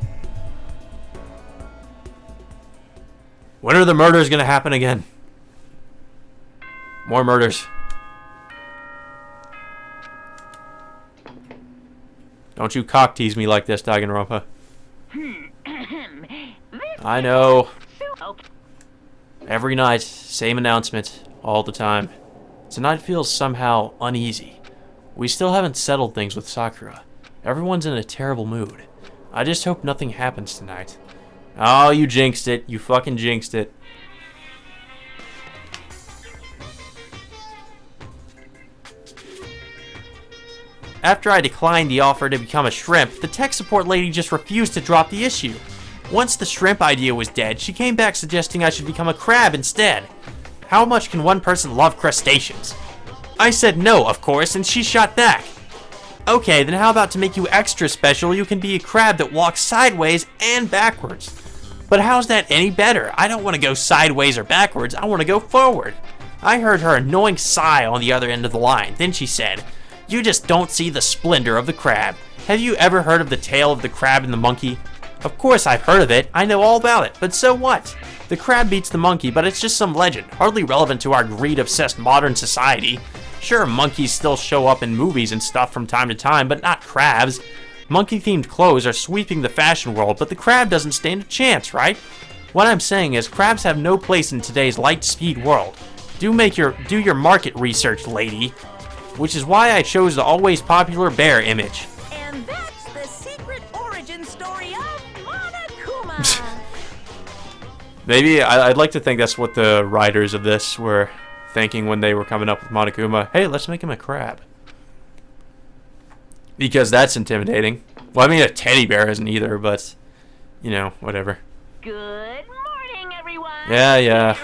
[SPEAKER 1] When are the murders gonna happen again? More murders. Don't you cock tease me like this, Danganronpa. I know. Every night, same announcement, all the time. Tonight feels somehow uneasy. We still haven't settled things with Sakura. Everyone's in a terrible mood. I just hope nothing happens tonight. Oh, you jinxed it. You fucking jinxed it. After I declined the offer to become a shrimp, the tech support lady just refused to drop the issue. Once the shrimp idea was dead, she came back suggesting I should become a crab instead. How much can one person love crustaceans? I said no, of course, and she shot back. Okay, then how about to make you extra special, you can be a crab that walks sideways and backwards. But how's that any better? I don't want to go sideways or backwards, I want to go forward. I heard her annoying sigh on the other end of the line. Then she said, "You just don't see the splendor of the crab. Have you ever heard of the tale of the crab and the monkey?" Of course I've heard of it, I know all about it, but so what? The crab beats the monkey, but it's just some legend, hardly relevant to our greed-obsessed modern society. Sure, monkeys still show up in movies and stuff from time to time, but not crabs. Monkey-themed clothes are sweeping the fashion world, but the crab doesn't stand a chance, right? What I'm saying is crabs have no place in today's light-speed world. Do your market research, lady. Which is why I chose the always popular bear image.
[SPEAKER 6] And that's the secret origin story of Monokuma.
[SPEAKER 1] Maybe I'd like to think that's what the writers of this were thinking when they were coming up with Monokuma. Hey, let's make him a crab. Because that's intimidating. Well, I mean, a teddy bear isn't either, but, you know, whatever.
[SPEAKER 2] Good morning, everyone.
[SPEAKER 1] Yeah.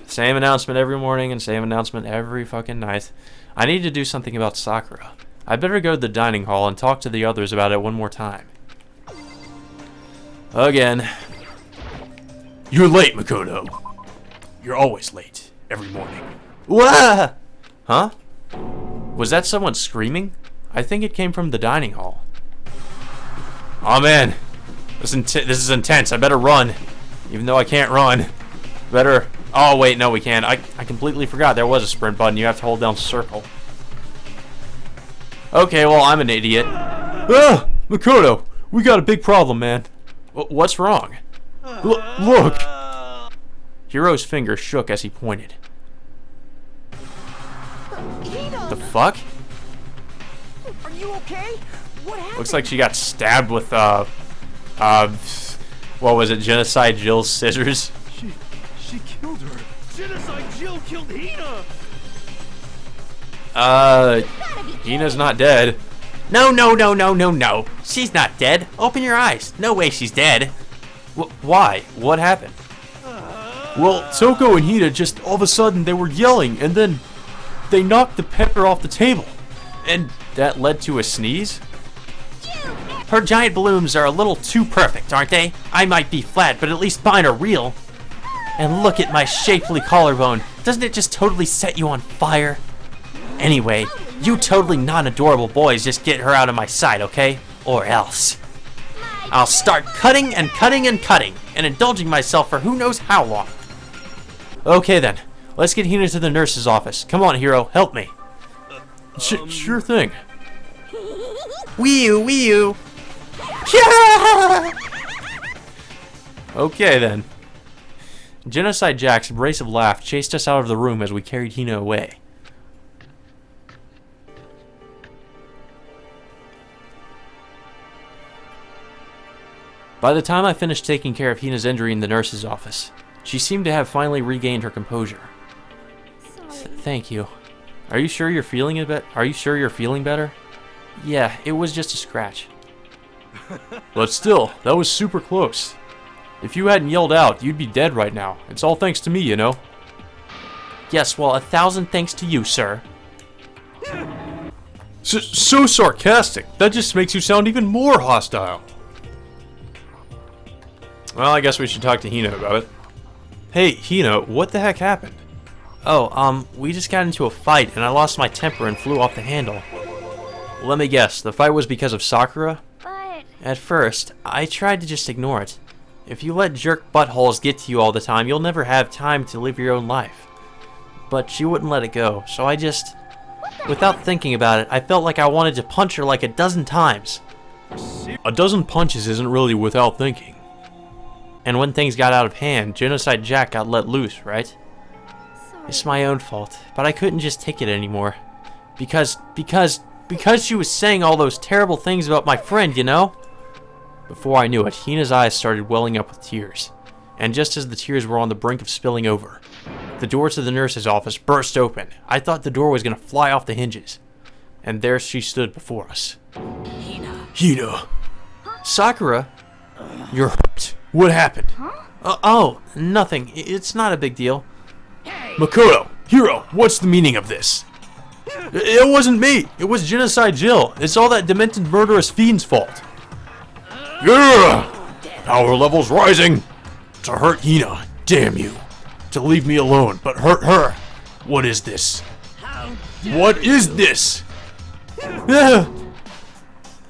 [SPEAKER 1] Same announcement every morning and same announcement every fucking night. I need to do something about Sakura. I better go to the dining hall and talk to the others about it one more time. Again. You're late, Makoto. You're always late. Every morning. Wah! Huh? Was that someone screaming? I think it came from the dining hall. Oh man. This is intense. I better run. Even though I can't run. Better... Oh wait, no we can't. I completely forgot there was a sprint button. You have to hold down circle. Okay, well I'm an idiot. Ah! Makoto! We got a big problem, man. What's wrong? Look! Hiro's finger shook as he pointed. The fuck?
[SPEAKER 6] Are you okay? What happened?
[SPEAKER 1] Looks like she got stabbed with what was it, Genocide Jill's scissors?
[SPEAKER 5] She killed her. Genocide Jill killed Hina.
[SPEAKER 1] Hina's not dead. No. She's not dead. Open your eyes. No way she's dead. Why? What happened? Well, Toko and Hina just all of a sudden they were yelling and then they knocked the pepper off the table. And that led to a sneeze? Her giant balloons are a little too perfect, aren't they? I might be flat, but at least mine are real. And look at my shapely collarbone. Doesn't it just totally set you on fire? Anyway, you totally non-adorable boys just get her out of my sight, okay? Or else. I'll start cutting and indulging myself for who knows how long. Okay then, let's get Hina to the nurse's office. Come on, Hiro, help me. Sure thing. Wee you. Yeah! Okay then. Genocide Jack's abrasive laugh chased us out of the room as we carried Hina away. By the time I finished taking care of Hina's injury in the nurse's office, she seemed to have finally regained her composure. Thank you. Are you sure you're feeling better? Yeah, it was just a scratch. But still, that was super close. If you hadn't yelled out, you'd be dead right now. It's all thanks to me, you know. Yes, well, 1,000 thanks to you, sir. So sarcastic. That just makes you sound even more hostile. Well, I guess we should talk to Hina about it. Hey, Hina, what the heck happened? Oh, we just got into a fight and I lost my temper and flew off the handle. Let me guess, the fight was because of Sakura?
[SPEAKER 3] But...
[SPEAKER 1] At first, I tried to just ignore it. If you let jerk buttholes get to you all the time, you'll never have time to live your own life. But she wouldn't let it go, so I just... Without thinking about it, I felt like I wanted to punch her like a dozen times. A dozen punches isn't really without thinking. And when things got out of hand, Genocide Jack got let loose, right?
[SPEAKER 3] Sorry.
[SPEAKER 1] It's my own fault, but I couldn't just take it anymore. Because she was saying all those terrible things about my friend, you know? Before I knew it, Hina's eyes started welling up with tears. And just as the tears were on the brink of spilling over, the door to the nurse's office burst open. I thought the door was going to fly off the hinges. And there she stood before us. Hina! Sakura! You're hurt. What happened? Oh, nothing. It's not a big deal. Makoto! Hiro! What's the meaning of this? It wasn't me! It was Genocide Jill! It's all that demented murderous fiend's fault! Yeah! Power levels rising! To hurt Hina, damn you! To leave me alone, but hurt her! What is this? What is this?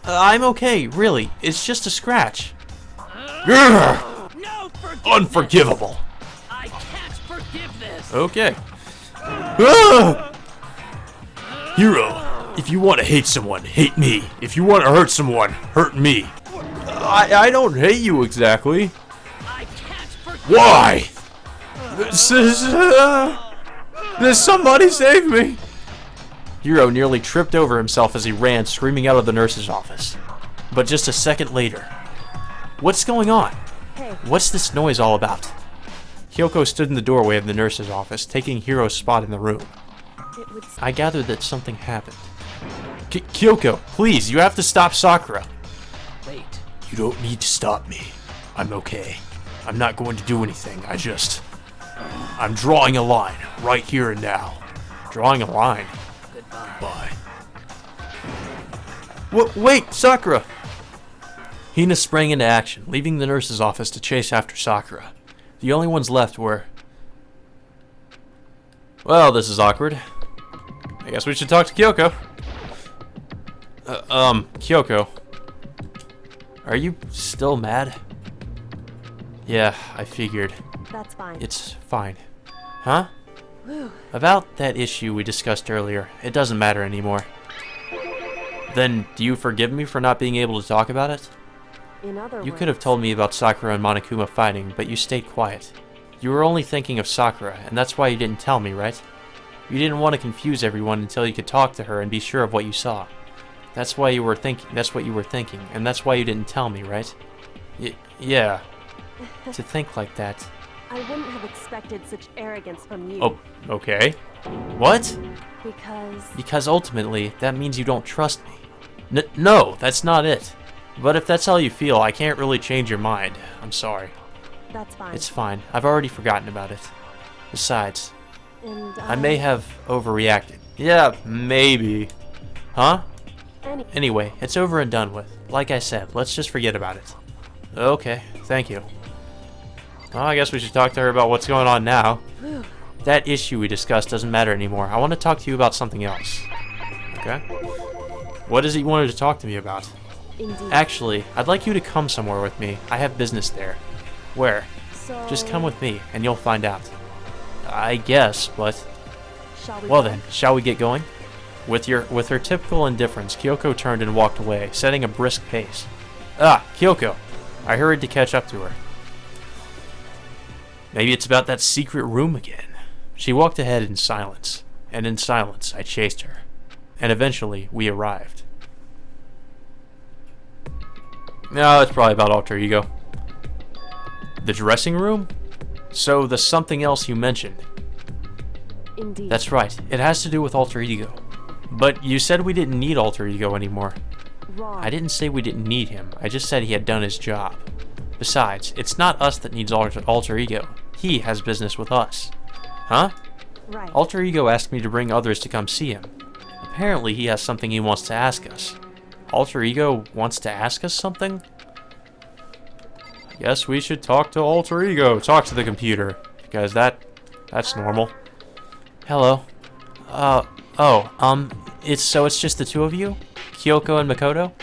[SPEAKER 1] I'm okay, really. It's just a scratch. Unforgivable!
[SPEAKER 6] I can't forgive this.
[SPEAKER 1] Okay. Hiro, if you want to hate someone, hate me. If you want to hurt someone, hurt me. I don't hate you exactly.
[SPEAKER 6] I can't
[SPEAKER 1] Why? This is... somebody save me! Hiro nearly tripped over himself as he ran, screaming out of the nurse's office. But just a second later... What's going on?
[SPEAKER 6] Hey.
[SPEAKER 1] What's this noise all about? Kyoko stood in the doorway of the nurse's office, taking Hiro's spot in the room. I gathered that something happened. Kyoko, please, you have to stop Sakura.
[SPEAKER 4] Wait.
[SPEAKER 1] You don't need to stop me. I'm okay. I'm not going to do anything. I'm drawing a line, right here and now. Drawing a line?
[SPEAKER 4] Goodbye.
[SPEAKER 1] Bye. Wait, Sakura! Hina sprang into action, leaving the nurse's office to chase after Sakura. The only ones left were... Well, this is awkward. I guess we should talk to Kyoko. Kyoko. Are you still mad? Yeah, I figured.
[SPEAKER 6] That's fine.
[SPEAKER 1] It's fine. Huh? About that issue we discussed earlier, it doesn't matter anymore. Then, do you forgive me for not being able to talk about it?
[SPEAKER 6] In other
[SPEAKER 1] You
[SPEAKER 6] words,
[SPEAKER 1] could have told me about Sakura and Monokuma fighting, but you stayed quiet. You were only thinking of Sakura, and that's why you didn't tell me, right? You didn't want to confuse everyone until you could talk to her and be sure of what you saw. That's why you were thinking. That's what you were thinking, and that's why you didn't tell me, right? Yeah. To think like that.
[SPEAKER 6] I wouldn't have expected such arrogance from you.
[SPEAKER 1] Oh, okay. What?
[SPEAKER 6] Because
[SPEAKER 1] ultimately, that means you don't trust me. No, that's not it. But if that's how you feel, I can't really change your mind. I'm sorry.
[SPEAKER 6] that's fine.
[SPEAKER 1] It's fine. I've already forgotten about it. Besides,
[SPEAKER 6] And
[SPEAKER 1] I may have overreacted. Yeah, maybe. Huh? Anyway, it's over and done with. Like I said, let's just forget about it. Okay, thank you. Well, I guess we should talk to her about what's going on now. That issue we discussed doesn't matter anymore. I want to talk to you about something else. Okay? What is it you wanted to talk to me about?
[SPEAKER 6] Indeed.
[SPEAKER 1] Actually, I'd like you to come somewhere with me. I have business there. Where?
[SPEAKER 6] So,
[SPEAKER 1] Just come with me, and you'll find out. I guess, but...
[SPEAKER 6] Shall we
[SPEAKER 1] Well
[SPEAKER 6] go?
[SPEAKER 1] then, shall we get going? With her typical indifference, Kyoko turned and walked away, setting a brisk pace. Ah, Kyoko! I hurried to catch up to her. Maybe it's about that secret room again. She walked ahead in silence, and in silence I chased her. And eventually, we arrived. No, it's probably about alter ego. The dressing room? So, the something else you mentioned.
[SPEAKER 6] Indeed.
[SPEAKER 1] That's right, it has to do with alter ego. But you said we didn't need alter ego anymore.
[SPEAKER 6] Wrong.
[SPEAKER 1] I didn't say we didn't need him, I just said he had done his job. Besides, it's not us that needs alter ego. He has business with us. Huh?
[SPEAKER 6] Right.
[SPEAKER 1] Alter ego asked me to bring others to come see him. Apparently he has something he wants to ask us. Alter ego wants to ask us something? I guess we should talk to alter ego. Talk to the computer. Because that's normal. Hello. It's just the two of you? Kyoko and Makoto?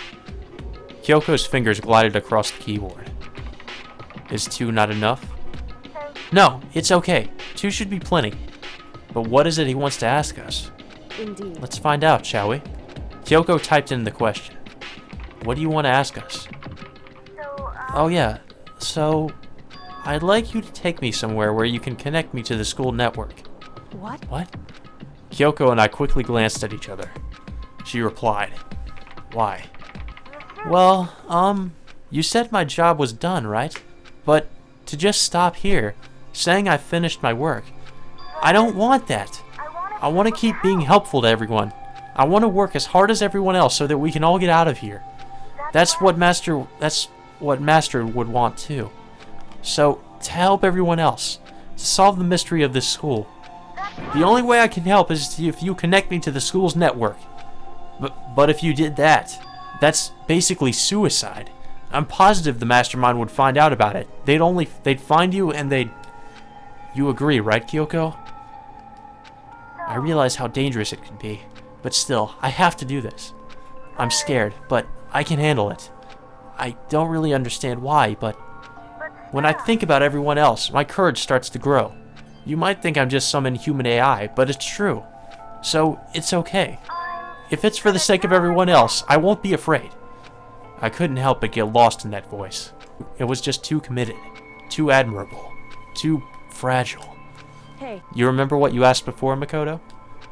[SPEAKER 1] Kyoko's fingers glided across the keyboard. Is 2 not enough? No, it's okay. 2 should be plenty. But what is it he wants to ask us?
[SPEAKER 6] Indeed.
[SPEAKER 1] Let's find out, shall we? Kyoko typed in the question. What do you want to ask us? Oh yeah, so... I'd like you to take me somewhere where you can connect me to the school network.
[SPEAKER 6] What?
[SPEAKER 1] What? Kyoko and I quickly glanced at each other. She replied. Why? Well, you said my job was done, right? But to just stop here, saying I finished my work, I don't want that. I want to keep being helpful to everyone. I want to work as hard as everyone else so that we can all get out of here. That's what Master would want too. So, to help everyone else, to solve the mystery of this school, the only way I can help is if you connect me to the school's network. But if you did that, that's basically suicide. I'm positive the mastermind would find out about it. They'd find you and You agree, right, Kyoko? I realize how dangerous it can be, but still, I have to do this. I'm scared, but I can handle it. I don't really understand why, but when I think about everyone else, my courage starts to grow. You might think I'm just some inhuman AI, but it's true. So, it's okay. If it's for the sake of everyone else, I won't be afraid. I couldn't help but get lost in that voice. It was just too committed, too admirable. too fragile.
[SPEAKER 6] Hey,
[SPEAKER 1] You remember what you asked before, Makoto?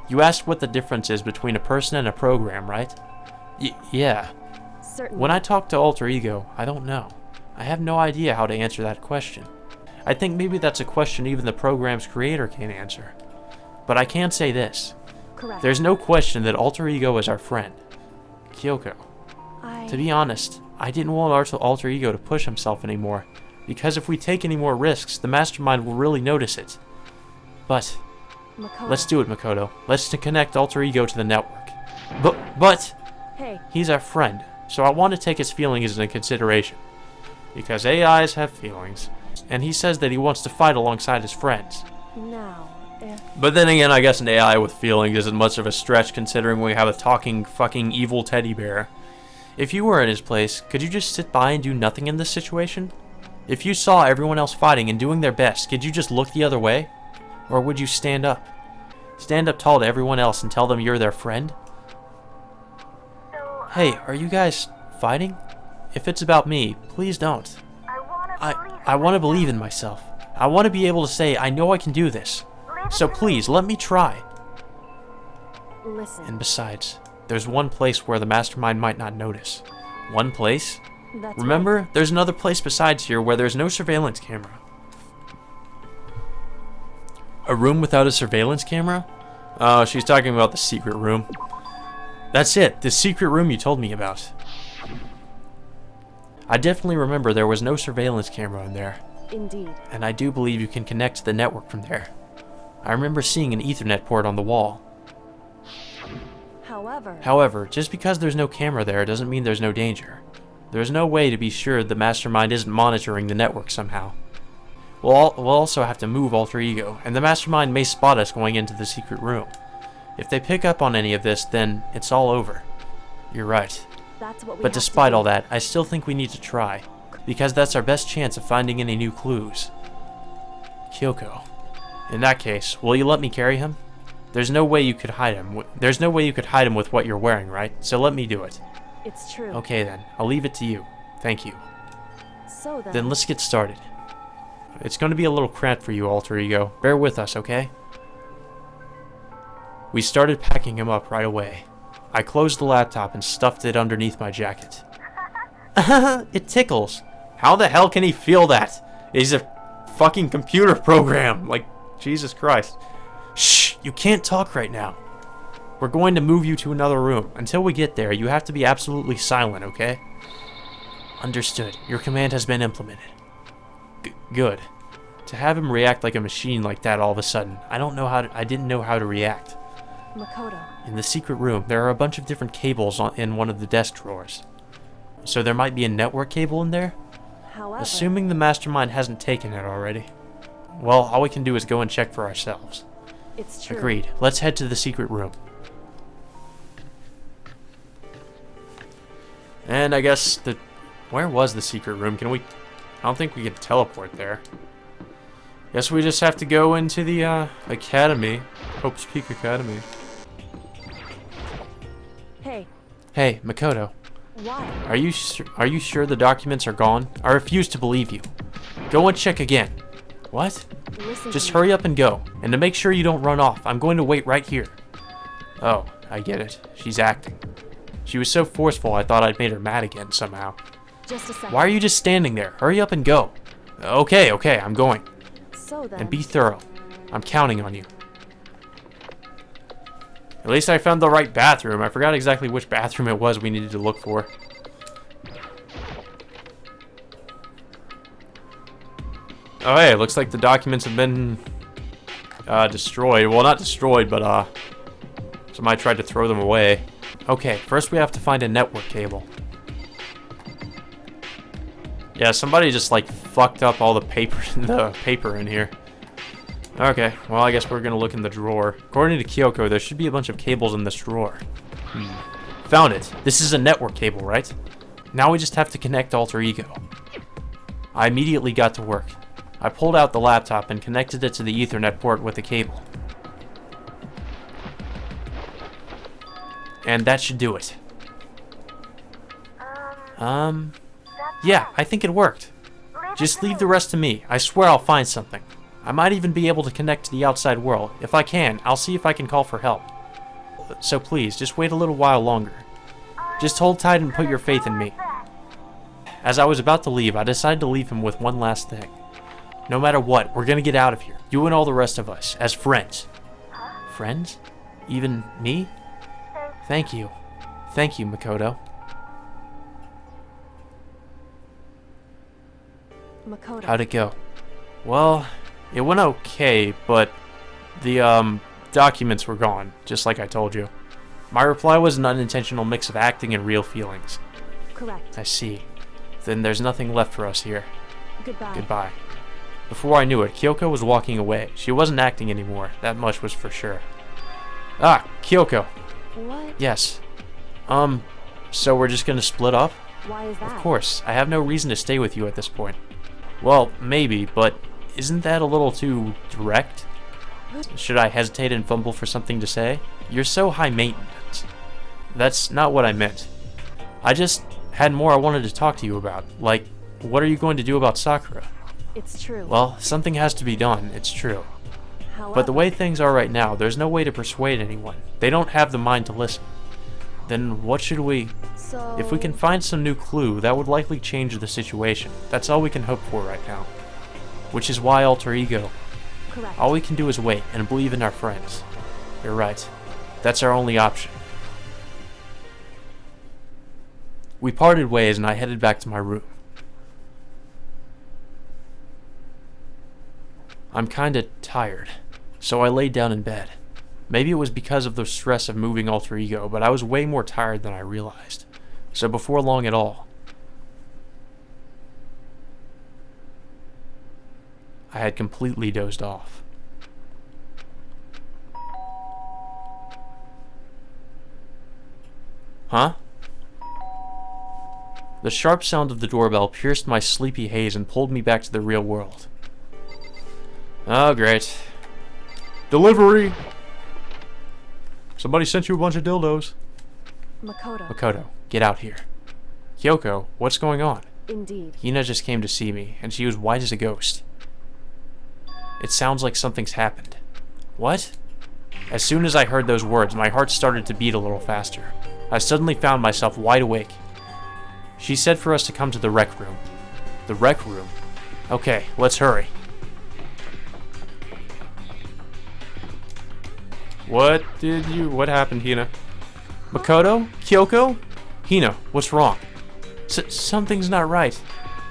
[SPEAKER 1] You asked what the difference is between a person and a program, right? Yeah.
[SPEAKER 6] certainly.
[SPEAKER 1] When I talk to Alter Ego, I don't know. I have no idea how to answer that question. I think maybe that's a question even the program's creator can't answer. But I can say this.
[SPEAKER 6] Correct.
[SPEAKER 1] There's no question that Alter Ego is our friend. Kyoko.
[SPEAKER 6] I...
[SPEAKER 1] To be honest, I didn't want Alter Ego to push himself anymore, because if we take any more risks, the Mastermind will really notice it. But,
[SPEAKER 6] Makoto.
[SPEAKER 1] let's do it, Makoto. Let's connect Alter Ego to the network. But,
[SPEAKER 6] Hey,
[SPEAKER 1] he's our friend, so I want to take his feelings into consideration. Because AIs have feelings, and he says that he wants to fight alongside his friends.
[SPEAKER 6] now, if...
[SPEAKER 1] But then again, I guess an AI with feelings isn't much of a stretch considering we have a talking fucking evil teddy bear. If you were in his place, could you just sit by and do nothing in this situation? If you saw everyone else fighting and doing their best, could you just look the other way? Or would you stand up? Stand up tall to everyone else and tell them you're their friend? Hey, are you guys fighting? If it's about me, please don't. I want to believe in myself. I want to be able to say, I know I can do this. So please, let me try.
[SPEAKER 6] Listen,
[SPEAKER 1] And besides, there's one place where the Mastermind might not notice. One place?
[SPEAKER 6] that's
[SPEAKER 1] Remember, there's another place besides here where there's no surveillance camera. A room without a surveillance camera? Oh, she's talking about the secret room. That's it, the secret room you told me about. I definitely remember there was no surveillance camera in there,
[SPEAKER 6] right. Indeed.
[SPEAKER 1] and I do believe you can connect to the network from there. I remember seeing an Ethernet port on the wall. However, just because there's no camera there doesn't mean there's no danger. There's no way to be sure the Mastermind isn't monitoring the network somehow. We'll also have to move Alter Ego, and the Mastermind may spot us going into the secret room. If they pick up on any of this, then it's all over. You're right.
[SPEAKER 6] That's what we
[SPEAKER 1] But
[SPEAKER 6] have to
[SPEAKER 1] despite
[SPEAKER 6] do.
[SPEAKER 1] all that, I still think we need to try, because that's our best chance of finding any new clues. Kyoko. In that case, will you let me carry him? There's no way you could hide him. There's no way you could hide him with what you're wearing, right? So let me do it.
[SPEAKER 6] It's true.
[SPEAKER 1] Okay then, I'll leave it to you. Thank you.
[SPEAKER 6] So
[SPEAKER 1] Then let's get started. It's going to be a little cramped for you, Alter Ego. Bear with us, okay? We started packing him up right away. I closed the laptop and stuffed it underneath my jacket. It tickles. How the hell can he feel that? He's a fucking computer program. Like, Jesus Christ. Shh, you can't talk right now. We're going to move you to another room. Until we get there, you have to be absolutely silent, okay? Understood. Your command has been implemented. Good. To have him react like a machine like that all of a sudden, I didn't know how to react.
[SPEAKER 6] Makoto.
[SPEAKER 1] In the secret room, there are a bunch of different cables in one of the desk drawers. So there might be a network cable in there?
[SPEAKER 6] However,
[SPEAKER 1] Assuming the Mastermind hasn't taken it already. Well, all we can do is go and check for ourselves.
[SPEAKER 6] it's true.
[SPEAKER 1] Agreed. Let's head to the secret room. And I guess where was the secret room? I don't think we can teleport there. Guess we just have to go into the academy. Hope's Peak Academy.
[SPEAKER 6] Hey,
[SPEAKER 1] Hey, Makoto.
[SPEAKER 6] why?
[SPEAKER 1] Are you sure the documents are gone? I refuse to believe you. Go and check again. What?
[SPEAKER 6] Listen
[SPEAKER 1] Just
[SPEAKER 6] to me.
[SPEAKER 1] hurry up and go. And to make sure you don't run off, I'm going to wait right here. Oh, I get it. She's acting. She was so forceful I thought I'd made her mad again somehow.
[SPEAKER 6] Just a second.
[SPEAKER 1] Why are you just standing there? Hurry up and go. Okay, I'm going.
[SPEAKER 6] So then,
[SPEAKER 1] And be thorough. I'm counting on you. At least I found the right bathroom. I forgot exactly which bathroom it was we needed to look for. Oh hey, it looks like the documents have been destroyed. Well, not destroyed, but somebody tried to throw them away. Okay, first we have to find a network cable. Yeah, somebody just like fucked up all the paper in here. Okay, well I guess we're gonna look in the drawer. According to Kyoko, there should be a bunch of cables in this drawer. Found it. This is a network cable, right? Now we just have to connect Alter Ego. I immediately got to work. I pulled out the laptop and connected it to the Ethernet port with a cable. And that should do it. Yeah, I think it worked. Just leave the rest to me. I swear I'll find something. I might even be able to connect to the outside world. If I can, I'll see if I can call for help. So please, just wait a little while longer. Just hold tight and put your faith in me. As I was about to leave, I decided to leave him with one last thing. No matter what, we're gonna get out of here. You and all the rest of us, as friends. Friends? Even me? Thank you. Thank you, Makoto.
[SPEAKER 7] Makoto.
[SPEAKER 1] How'd it go? Well, it went okay, but the, documents were gone, just like I told you. My reply was an unintentional mix of acting and real feelings.
[SPEAKER 7] Correct.
[SPEAKER 1] I see. Then there's nothing left for us here.
[SPEAKER 7] Goodbye.
[SPEAKER 1] Goodbye. Before I knew it, Kyoko was walking away. She wasn't acting anymore, that much was for sure. Ah, Kyoko.
[SPEAKER 7] What?
[SPEAKER 1] Yes. So we're just gonna split up?
[SPEAKER 7] Why is that?
[SPEAKER 1] Of course, I have no reason to stay with you at this point. Well, maybe, but isn't that a little too direct? Should I hesitate and fumble for something to say? You're so high maintenance. That's not what I meant. I just had more I wanted to talk to you about. Like, what are you going to do about Sakura?
[SPEAKER 7] It's true.
[SPEAKER 1] Well, something has to be done, it's true.
[SPEAKER 7] However,
[SPEAKER 1] But the way things are right now, there's no way to persuade anyone. They don't have the mind to listen. Then what should we...
[SPEAKER 7] so
[SPEAKER 1] If we can find some new clue, that would likely change the situation. That's all we can hope for right now. Which is why alter ego.
[SPEAKER 7] correct.
[SPEAKER 1] All we can do is wait and believe in our friends. You're right. That's our only option. We parted ways and I headed back to my room. I'm kinda tired, so I laid down in bed. Maybe it was because of the stress of moving alter ego, but I was way more tired than I realized. So before long at all, I had completely dozed off. Huh? The sharp sound of the doorbell pierced my sleepy haze and pulled me back to the real world. Oh, great. Delivery! Somebody sent you a bunch of dildos.
[SPEAKER 7] Makoto.
[SPEAKER 1] Makoto, get out here. Kyoko, what's going on?
[SPEAKER 7] Indeed.
[SPEAKER 1] Hina just came to see me, and she was white as a ghost. It sounds like something's happened. What? As soon as I heard those words, my heart started to beat a little faster. I suddenly found myself wide awake. She said for us to come to the rec room. The rec room? Okay, let's hurry. What happened, Hina? Makoto? Kyoko? Hina, what's wrong? Something's not right.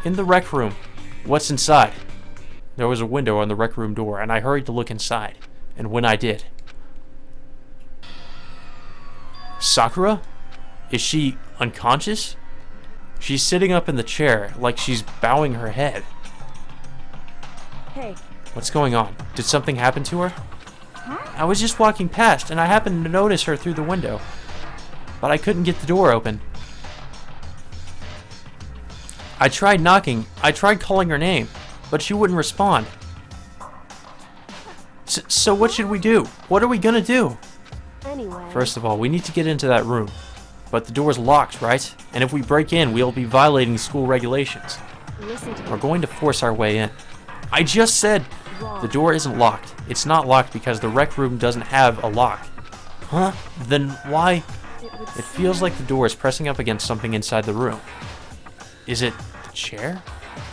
[SPEAKER 1] In the rec room. What's inside? There was a window on the rec room door, and I hurried to look inside. And when I did... Sakura? Is she unconscious? She's sitting up in the chair, like she's bowing her head.
[SPEAKER 7] Hey.
[SPEAKER 1] What's going on? Did something happen to her? I was just walking past, and I happened to notice her through the window. But I couldn't get the door open. I tried knocking. I tried calling her name, but she wouldn't respond. So what should we do? What are we gonna do?
[SPEAKER 7] Anyway.
[SPEAKER 1] First of all, we need to get into that room. But the door's locked, right? And if we break in, we'll be violating school regulations.
[SPEAKER 7] Listen to
[SPEAKER 1] We're
[SPEAKER 7] me.
[SPEAKER 1] going to force our way in. I just said
[SPEAKER 7] Wrong.
[SPEAKER 1] the door isn't locked. It's not locked because the rec room doesn't have a lock. Huh? Then why? It feels like the door is pressing up against something inside the room. Is it the chair?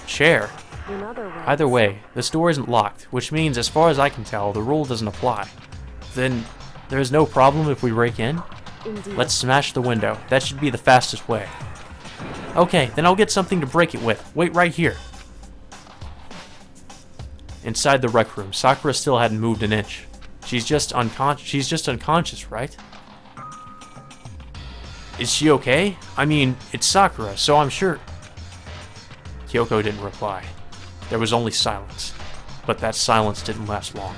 [SPEAKER 1] Chair.
[SPEAKER 7] In other words.
[SPEAKER 1] Either way, this door isn't locked, which means, as far as I can tell, the rule doesn't apply. Then there's no problem if we break in?
[SPEAKER 7] Indeed.
[SPEAKER 1] Let's smash the window. That should be the fastest way. Okay, then I'll get something to break it with. Wait right here. Inside the rec room, Sakura still hadn't moved an inch. She's just unconscious, right? Is she okay? I mean, it's Sakura, so I'm sure... Kyoko didn't reply. There was only silence. But that silence didn't last long.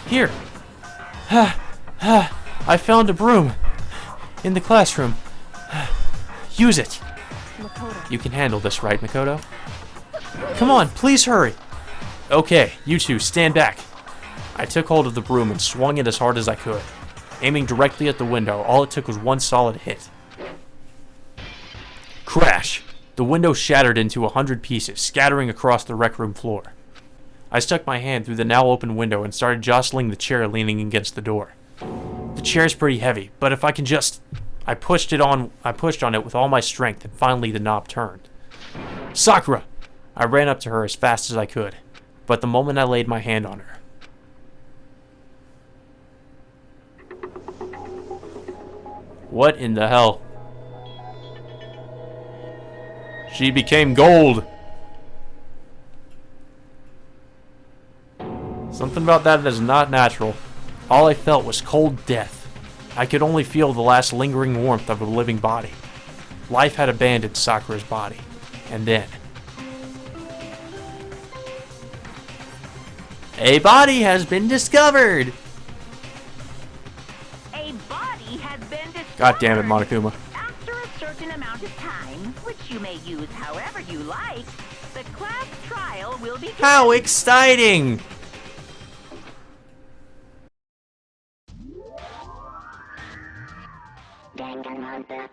[SPEAKER 1] Here! I found a broom! In the classroom. Use it!
[SPEAKER 7] Makoto.
[SPEAKER 1] You can handle this, right, Makoto? Come on, please hurry! Okay, you two, stand back. I took hold of the broom and swung it as hard as I could. Aiming directly at the window, all it took was one solid hit. Crash! The window shattered into 100 pieces, scattering across the rec room floor. I stuck my hand through the now open window and started jostling the chair leaning against the door. The chair's pretty heavy, but if I can just... I pushed on it with all my strength, and finally the knob turned. Sakura! I ran up to her as fast as I could, but the moment I laid my hand on her... What in the hell? She became gold! Something about that is not natural. All I felt was cold death. I could only feel the last lingering warmth of a living body. Life had abandoned Sakura's body. And then... A body has been discovered!
[SPEAKER 2] A body has been discovered.
[SPEAKER 1] God damn it, Monokuma.
[SPEAKER 2] After a certain amount of time, which you may use however you like, the class trial will begin.
[SPEAKER 1] How exciting!
[SPEAKER 3] Danganronpa.